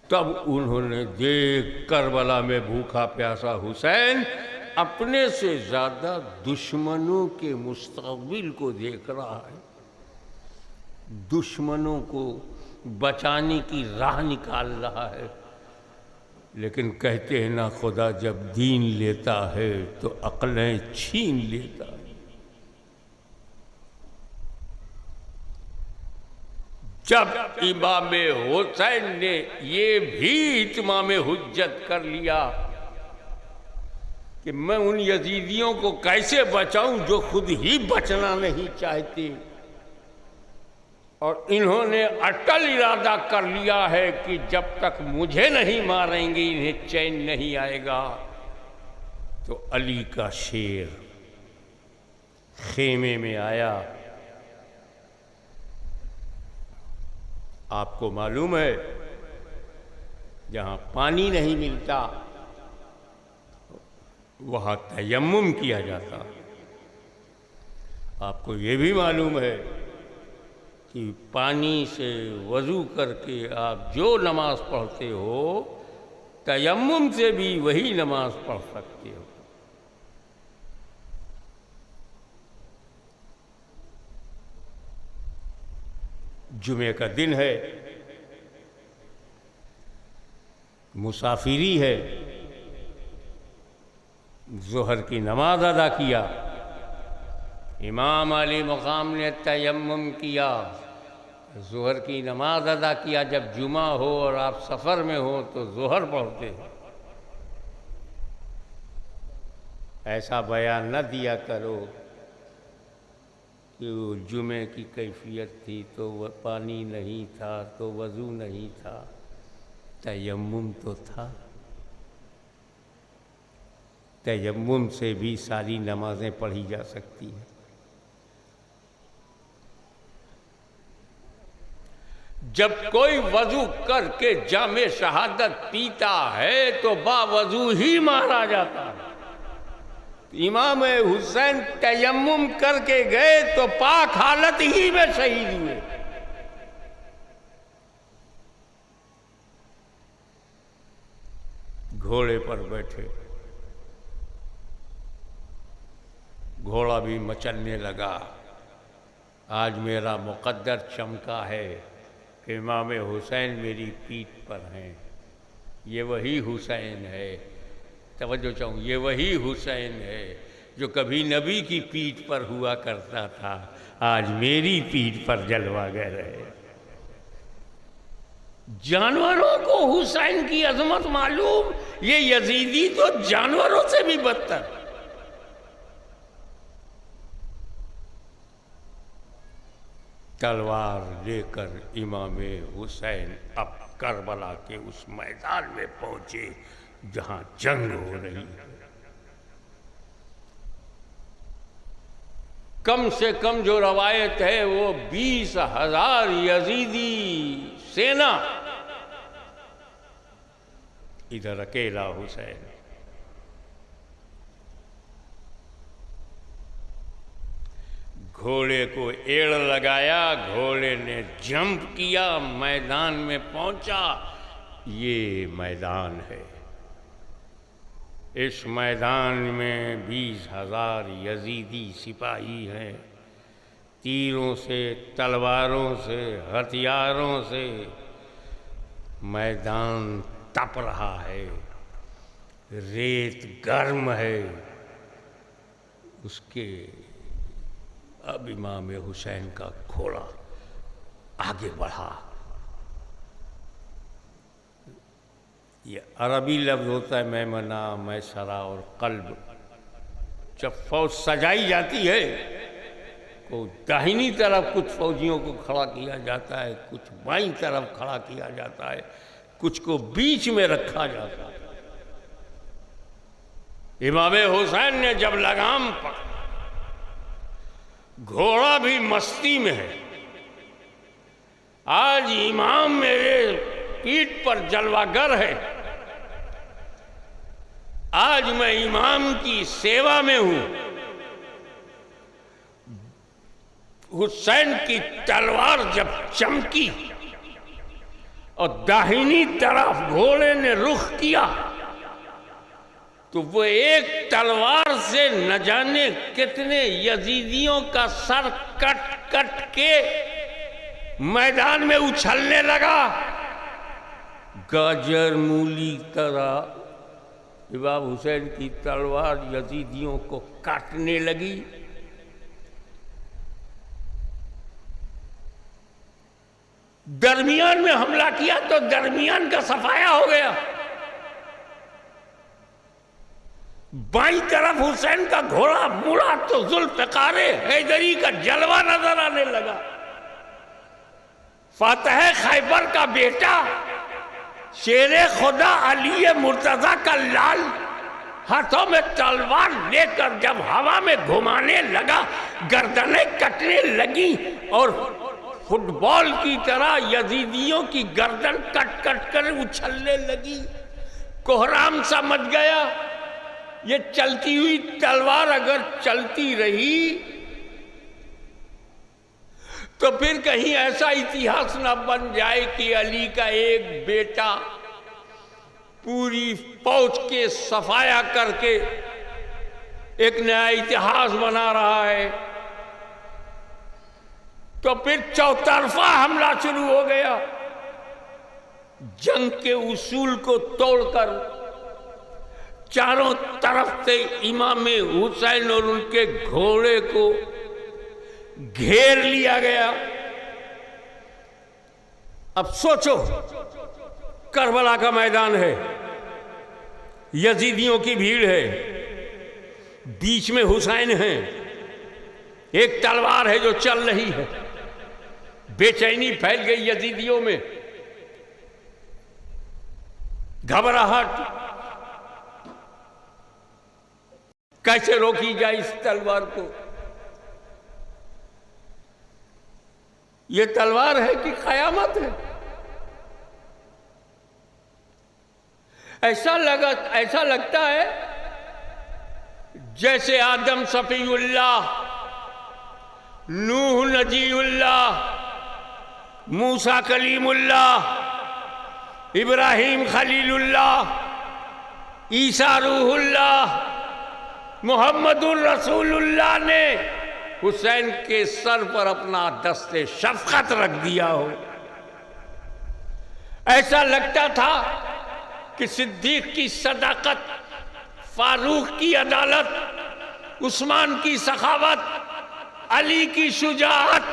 Speaker 2: तब उन्होंने देख करबला में भूखा प्यासा हुसैन अपने से ज़्यादा दुश्मनों के मुस्तक़बिल को देख रहा है, दुश्मनों को बचाने की राह निकाल रहा है। लेकिन कहते हैं ना, खुदा जब दीन लेता है तो अक्लें छीन लेता है। जब इमाम हुसैन ने ये भी इत्माम हुज्जत कर लिया कि मैं उन यजीदियों को कैसे बचाऊं जो खुद ही बचना नहीं चाहते, और इन्होंने अटल इरादा कर लिया है कि जब तक मुझे नहीं मारेंगे इन्हें चैन नहीं आएगा, तो अली का शेर खेमे में आया। आपको मालूम है, जहाँ पानी नहीं मिलता वहाँ तयम्मुम किया जाता। आपको ये भी मालूम है कि पानी से वज़ू करके आप जो नमाज पढ़ते हो, तयम्मुम से भी वही नमाज पढ़ सकते हो। जुमे का दिन है, मुसाफिरी है, ज़ोहर की नमाज अदा किया, इमाम अली मकाम ने तयम्मुम किया, ज़ोहर की नमाज अदा किया। जब जुमा हो और आप सफ़र में हो तो ज़ोहर पढ़ते हो। ऐसा बयान न दिया करो कि वो जुमे की कैफियत थी तो वह पानी नहीं था तो वज़ू नहीं था, तयम्मुम तो था। तयम्मुम से भी सारी नमाजें पढ़ी जा सकती हैं। जब कोई वज़ू करके जामे शहादत पीता है तो बावज़ू ही मारा जाता है। इमाम हुसैन तयम्मुम करके गए तो पाक हालत ही में शहीद हुए। घोड़े पर बैठे, घोड़ा भी मचलने लगा। आज मेरा मुक़द्दर चमका है, इमाम हुसैन मेरी पीठ पर हैं। ये वही हुसैन है, तवज्जो चाहूँ, ये वही हुसैन है जो कभी नबी की पीठ पर हुआ करता था, आज मेरी पीठ पर जलवागर है। जानवरों को हुसैन की अजमत मालूम, ये यजीदी तो जानवरों से भी बदतर। तलवार लेकर इमाम हुसैन अब करबला के उस मैदान में पहुंचे जहां जंग हो रही है। कम से कम जो रवायत है वो 20,000 यजीदी सेना, इधर अकेला हुसैन। घोड़े को एड़ लगाया, घोड़े ने जंप किया, मैदान में पहुंचा। ये मैदान है, इस मैदान में 20,000 यजीदी सिपाही हैं। तीरों से, तलवारों से, हथियारों से मैदान तप रहा है, रेत गर्म है। उसके अब इमाम हुसैन का घोड़ा आगे बढ़ा। ये अरबी लफ्ज़ होता है मैमना, मैसरा और कल्ब। जब फौज सजाई जाती है तो दाहिनी तरफ कुछ फौजियों को खड़ा किया जाता है, कुछ बाईं तरफ खड़ा किया जाता है, कुछ को बीच में रखा जाता है। इमाम हुसैन ने जब लगाम पकड़ा, घोड़ा भी मस्ती में है। आज इमाम मेरे पीठ पर जलवागर है, आज मैं इमाम की सेवा में हूं। हुसैन की तलवार जब चमकी और दाहिनी तरफ घोड़े ने रुख किया तो वो एक तलवार से न जाने कितने यजीदियों का सर कट कट के मैदान में उछलने लगा। गाजर मूली तरह इमाम हुसैन की तलवार यजीदियों को काटने लगी। दरमियान में हमला किया तो दरमियान का सफाया हो गया। बाईं तरफ हुसैन का घोड़ा मुड़ा तो जुल्फ़िकार हैदरी का जलवा नजर आने लगा। फातह खैबर का बेटा शेरे खुदा अली मुर्तजा का लाल हाथों में तलवार लेकर जब हवा में घुमाने लगा, गर्दनें कटने लगी और फुटबॉल की तरह यजीदियों की गर्दन कट कट कर उछलने लगी। कोहराम सा मच गया। ये चलती हुई तलवार अगर चलती रही तो फिर कहीं ऐसा इतिहास न बन जाए कि अली का एक बेटा पूरी फौज के सफाया करके एक नया इतिहास बना रहा है। तो फिर चौतरफा हमला शुरू हो गया। जंग के उसूल को तोड़कर चारों तरफ से इमाम हुसैन और उनके घोड़े को घेर लिया गया। अब सोचो, करबला का मैदान है, यजीदियों की भीड़ है, बीच में हुसैन है, एक तलवार है जो चल रही है। बेचैनी फैल गई यजीदियों में, घबराहट, कैसे रोकी जाए इस तलवार को। ये तलवार है कि कयामत है। ऐसा लगता है जैसे आदम सफीउल्लाह, नूह नजीउल्लाह, मूसा कलीमुल्लाह, इब्राहिम खलीलुल्लाह, ईसा रूहुल्लाह, मुहम्मदुर रसूलुल्लाह ने हुसैन के सर पर अपना दस्ते शफकत रख दिया हो। ऐसा लगता था कि सिद्दीक की सदाकत, फारूक की अदालत, उस्मान की सखावत, अली की शुजाअत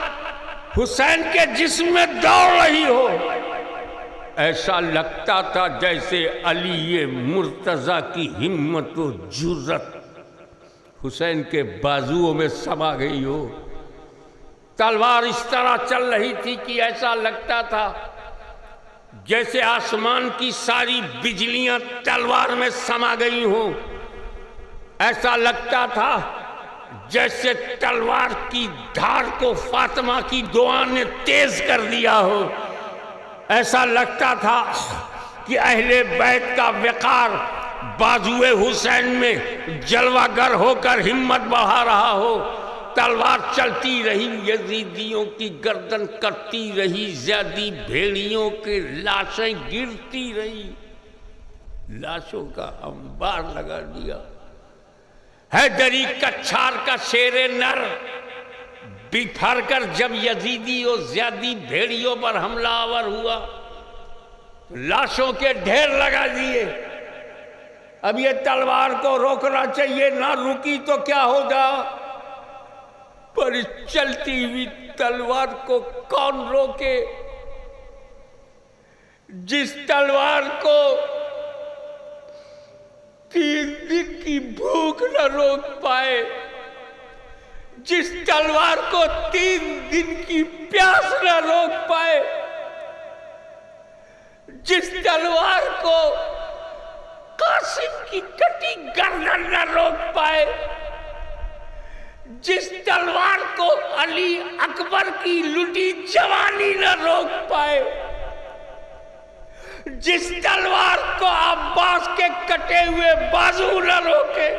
Speaker 2: हुसैन के जिस्म में दौड़ रही हो। ऐसा लगता था जैसे अली ये मुर्तजा की हिम्मत और जुर्रत हुसैन के बाजुओं में समा गई हो। तलवार इस तरह चल रही थी कि ऐसा लगता था जैसे आसमान की सारी बिजलियां तलवार में समा गई हो। ऐसा लगता था जैसे तलवार की धार को फातिमा की दुआ ने तेज कर दिया हो। ऐसा लगता था कि अहले बैत का वक़ार बाजुए हुसैन में जलवागर होकर हिम्मत बढ़ा रहा हो। तलवार चलती रही, यजीदियों की गर्दन कटती रही, ज़्यादी भेड़ियों की लाशें गिरती रही, लाशों का अंबार लगा दिया। हैदरी कच्छार का शेरे नर बिफर कर जब यजीदी और ज़्यादी भेड़ियों पर हमलावर हुआ तो लाशों के ढेर लगा दिए। अब ये तलवार को रोकना चाहिए, ना रुकी तो क्या होगा। पर चलती हुई तलवार को कौन रोके। जिस तलवार को 3 दिन की भूख न रोक पाए, जिस तलवार को 3 दिन की प्यास न रोक पाए, जिस तलवार को कासिम की कटी गर्दन न रोक पाए, जिस तलवार को अली अकबर की लुटी जवानी न रोक पाए, जिस तलवार को अब्बास के कटे हुए बाजू न रोके,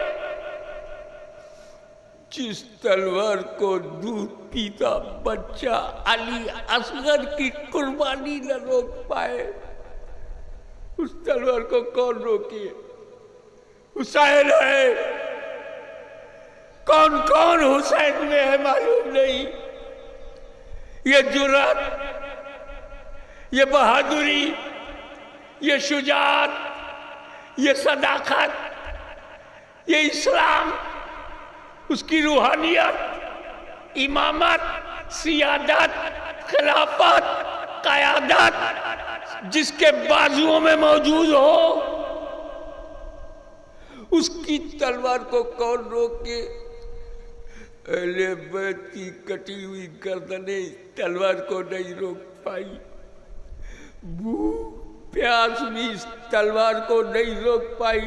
Speaker 2: जिस तलवार को दूध पीता बच्चा अली असगर की कुर्बानी न रोक पाए, उस तलवार को कौन रोके। हुसैन है। कौन कौन हुसैन में है मालूम नहीं। ये जुर्रत, ये बहादुरी, ये शुजाअत, ये सदाकत, ये इस्लाम, उसकी रूहानियत, इमामत, सियादत, खिलाफत, क़यादत जिसके बाजुओं में मौजूद हो, उसकी तलवार को कौन रोके। अहले बैत की कटी हुई गर्दनें तलवार को नहीं रोक पाई। भूख प्यास भी इस तलवार को नहीं रोक पाई।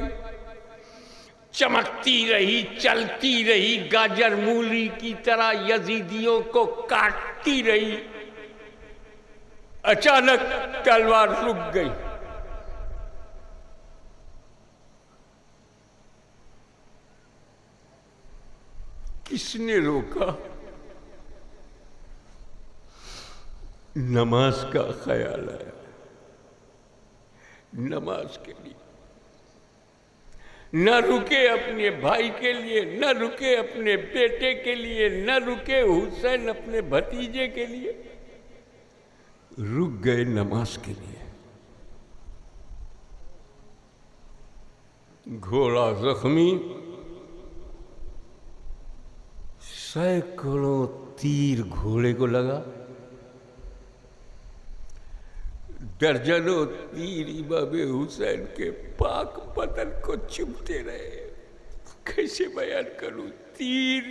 Speaker 2: चमकती रही, चलती रही, गाजर मूली की तरह यजीदियों को काटती रही। अचानक तलवार रुक गई। किसने रोका? नमाज का ख्याल आया। नमाज के लिए न रुके, अपने भाई के लिए न रुके, अपने बेटे के लिए न रुके, हुसैन अपने भतीजे के लिए रुक गए नमाज के लिए। घोड़ा जख्मी, सैकड़ों तीर घोड़े को लगा, दर्जनों तीर इमाम हुसैन के पाक बदन को चुभते रहे। कैसे बयान करूं? तीर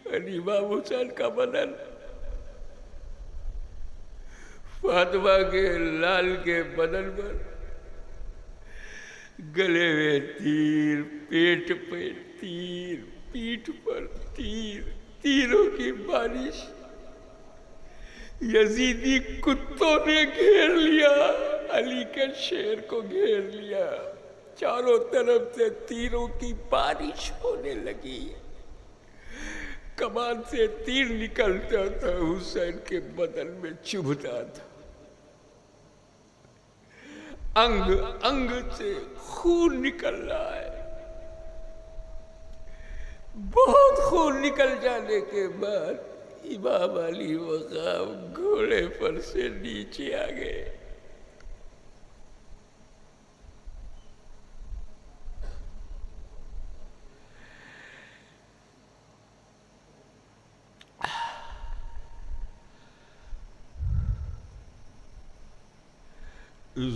Speaker 2: और इमाम हुसैन का बदन, फातिमा के लाल के बदन पर गले में तीर, पेट पे तीर, पीठ पर तीर, तीरों की बारिश। यजीदी कुत्तों ने घेर लिया, अली के शेर को घेर लिया। चारों तरफ से तीरों की बारिश होने लगी। कमान से तीर निकलता था, हुसैन के बदन में चुभता था। अंग अंग से खून निकल रहा है। बहुत खून निकल जाने के बाद इमाम अली मकाम घोड़े पर से नीचे आ गए।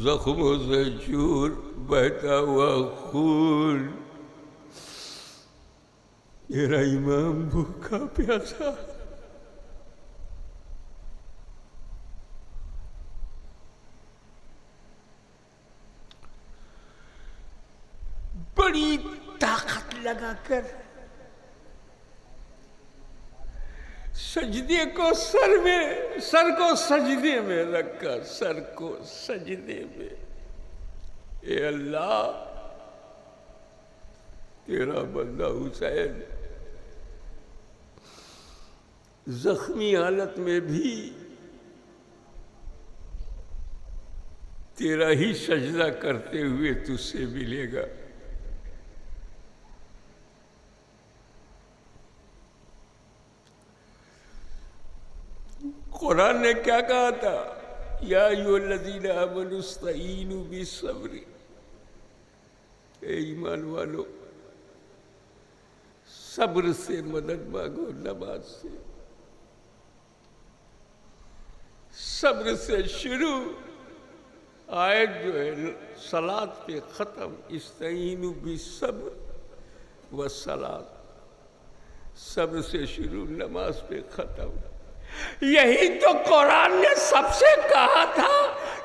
Speaker 2: जख्मों से चूर बहता हुआ खून। मेरा इमाम भूखा प्यासा, बड़ी ताकत लगाकर सजदे को सर को सजदे में रखकर, सर को सजदे में, ए अल्लाह तेरा बंदा हुसैन जख्मी हालत में भी तेरा ही सजदा करते हुए तुझसे मिलेगा। कुरान ने क्या कहा था? या अय्युहल्लज़ीना आमनू इस्तईनू बिस्सब्र। ए ईमान वालो, सब्र से मदद मांगो, नमाज से। सब्र से शुरू आयत जो है सलात पे ख़त्म। इस्तईनू बिस्सब्र व सलात, सब्र से शुरू, नमाज पे ख़त्म। यही तो कुरान ने सबसे कहा था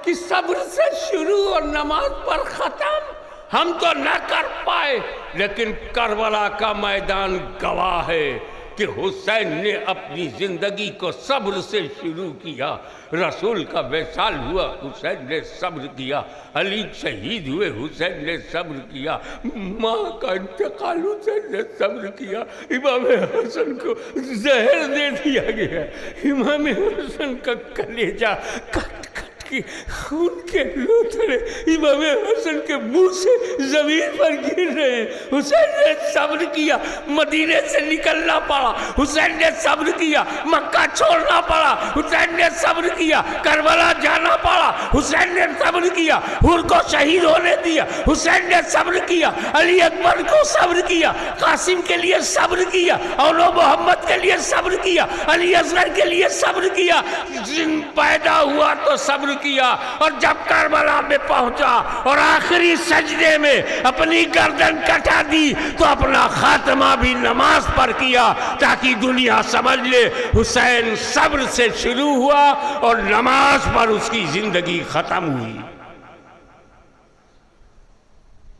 Speaker 2: कि सब्र से शुरू और नमाज पर ख़त्म। हम तो न कर पाए, लेकिन करबला का मैदान गवाह है कि हुसैन ने अपनी जिंदगी को सब्र से शुरू किया। रसूल का वसाल हुआ, हुसैन ने सब्र किया। अली शहीद हुए, हुसैन ने सब्र किया। माँ का इंतकाल, हुसैन ने सब्र किया। इमाम हसन को जहर दे दिया गया। इमाम हसन का कलेजा कट कट कि खून के लूथड़े इमाम हसन के मुंह से जमीन पर गिर रहे हैं। हुसैन ने सब्र किया, मदीने से निकलना पड़ा। हुसैन ने सब्र किया, मक्का छोड़ना पड़ा। हुसैन ने सब्र किया, करबला जाना पड़ा। हुसैन ने सब्र किया, हुर को शहीद होने दिया। हुसैन ने सब्र किया, अली अकबर को सब्र किया, कासिम के लिए सब्र किया, औलो मोहम्मद के लिए सब्र किया, अली असगर के लिए सब्र किया। जिन पैदा हुआ तो सब्र किया, और जब करबला में पहुंचा और आखिरी सजदे में अपनी गर्दन कटा दी तो अपना खात्मा भी नमाज पर किया, ताकि दुनिया समझ ले हुसैन सब्र से शुरू हुआ और नमाज पर उसकी जिंदगी खत्म हुई।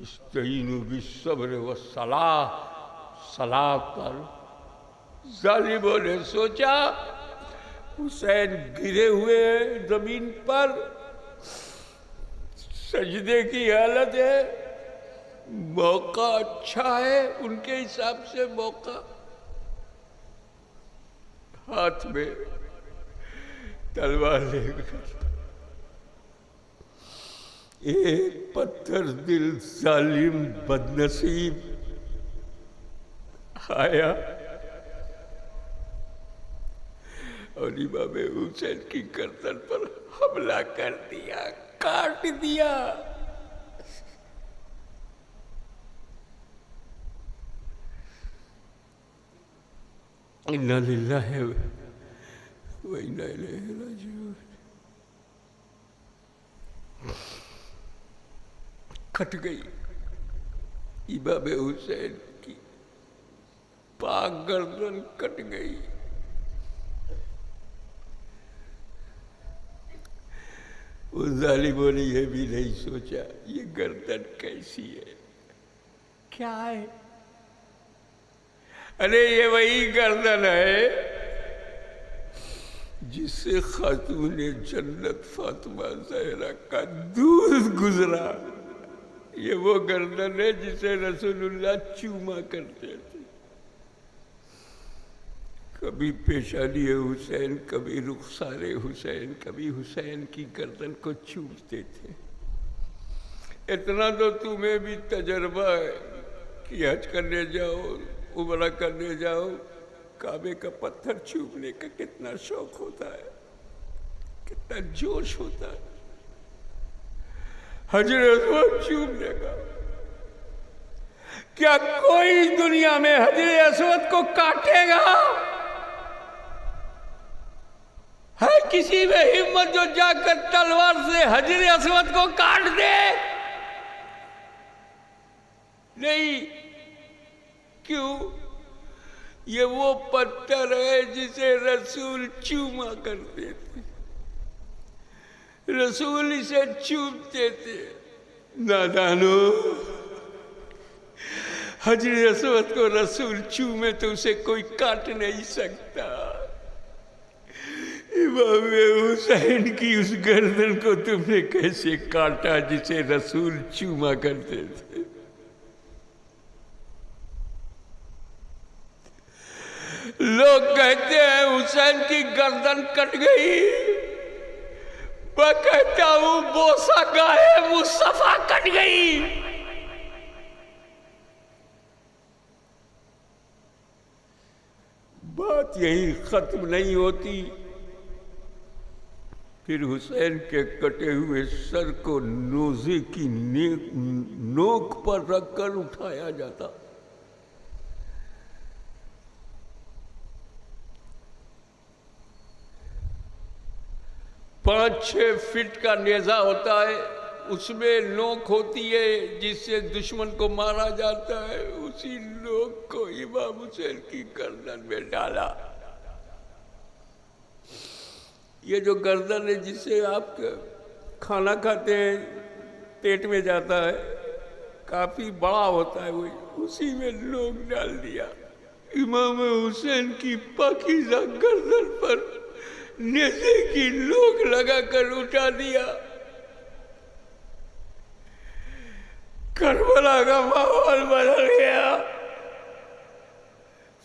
Speaker 2: इस्तईनु बिस्सब्र वस्सलाह, सलाह पर जालिमों ने सोचा हुसैन गिरे हुए हैं जमीन पर, सजदे की हालत है, मौका अच्छा है उनके हिसाब से मौका। हाथ में तलवार लेकर एक पत्थर दिल जालिम बदनसीब आया और इमाम हुसैन की गर्दन पर हमला कर दिया, काट दिया। इन्ना लिल्लाहि व इन्ना इलैहि राजिऊन। कट गई इमाम हुसैन की पाक गर्दन, कट गई। उस जालिमों ने यह भी नहीं सोचा ये गर्दन कैसी है, क्या है। अरे ये वही गर्दन है जिससे खातून जन्नत फातिमा ज़हरा का दूध गुजरा। ये वो गर्दन है जिसे रसूलुल्लाह चूमा करते थे। कभी पेशानी हुसैन, कभी रुखसारे हुसैन, कभी हुसैन की गर्दन को चूमते थे। इतना तो तुम्हें भी तजर्बा है कि हज करने जाओ, उमरा करने जाओ, काबे का पत्थर चूमने का कितना शौक होता है, कितना जोश होता है। हजर अस्वद चूमने का क्या कोई दुनिया में हजर अस्वद को काटेगा? है किसी में हिम्मत जो जाकर तलवार से हजर अस्वद को काट दे? नहीं। क्यों? ये वो पत्थर है जिसे रसूल चूमा करते थे, रसूल इसे चूमते थे। नादानो, हजर अस्वद को रसूल चूमे तो उसे कोई काट नहीं सकता। इमाम हुसैन की उस गर्दन को तुमने कैसे काटा जिसे रसूल चूमा करते थे? लोग कहते हैं हुसैन की गर्दन कट गई, मैं कहता हूं बोसा गाहे मुस्तफा कट गई। बात यही खत्म नहीं होती। फिर हुसैन के कटे हुए सर को नोज़े की नोक पर रखकर उठाया जाता। पाँच 6 फीट का नेजा होता है, उसमें नोक होती है जिससे दुश्मन को मारा जाता है। उसी नोक को इमाम हुसैन की गर्दन में डाला। ये जो गर्दन है जिससे आप खाना खाते हैं, पेट में जाता है, काफी बड़ा होता है, वही उसी में नोक डाल दिया। इमाम हुसैन की पाकीज़ा गर्दन पर नेज़े की नोक लगाकर उठा दिया। करबला का माहौल बदल गया।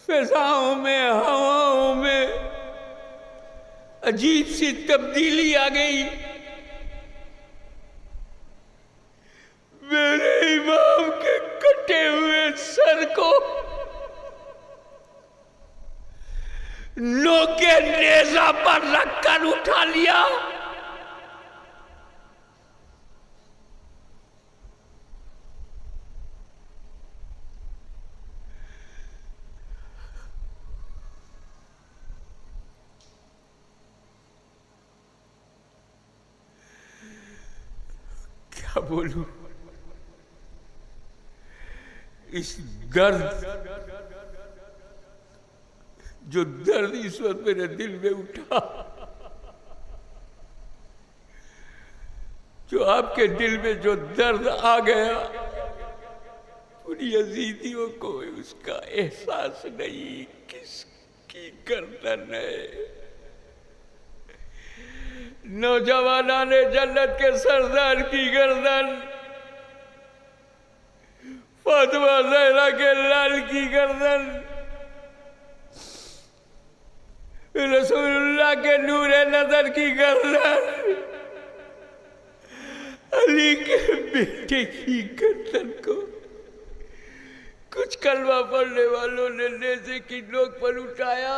Speaker 2: फिजाओं में, हवाओं में अजीब सी तब्दीली आ गई। नेजा पर रखकर उठा लिया। क्या बोलूं, इस दर्द, जो दर्द इस वक्त मेरे दिल में उठा, जो आपके दिल में जो दर्द आ गया, उन यजीदियों को उसका एहसास नहीं। किसकी गर्दन है? नौजवाना ने जन्नत के सरदार की गर्दन, फातिमा ज़हरा के लाल की गर्दन, रसूलुल्लाह के नूरे नजर की गर्दन, अली के बेटे की गर्दन को कुछ कलमा पढ़ने वालों ने नेज़े की नोक पर उठाया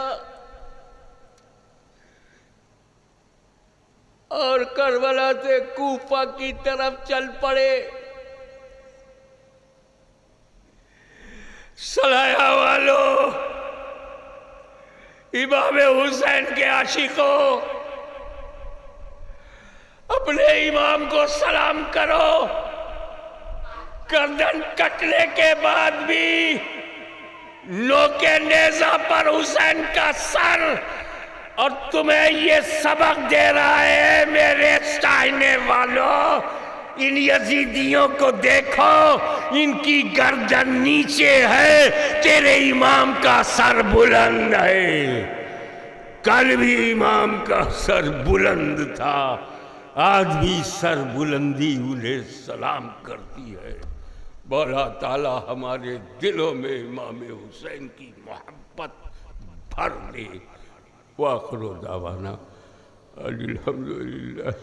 Speaker 2: और करबला से कूफा की तरफ चल पड़े। सलाया वालों, इमाम हुसैन के आशिकों, अपने इमाम को सलाम करो। गर्दन कटने के बाद भी नोके नेजा पर हुसैन का सर, और तुम्हें ये सबक दे रहा है मेरे चाहने वालों, इन यजीदियों को देखो, इनकी गर्दन नीचे है, तेरे इमाम का सर बुलंद है। कल भी इमाम का सर बुलंद था, आज भी सर बुलंदी उन्हें सलाम करती है। मौला ताला हमारे दिलों में इमाम हुसैन की मोहब्बत भर दे। वाखिर दावाना अल्हम्दुलिल्लाह।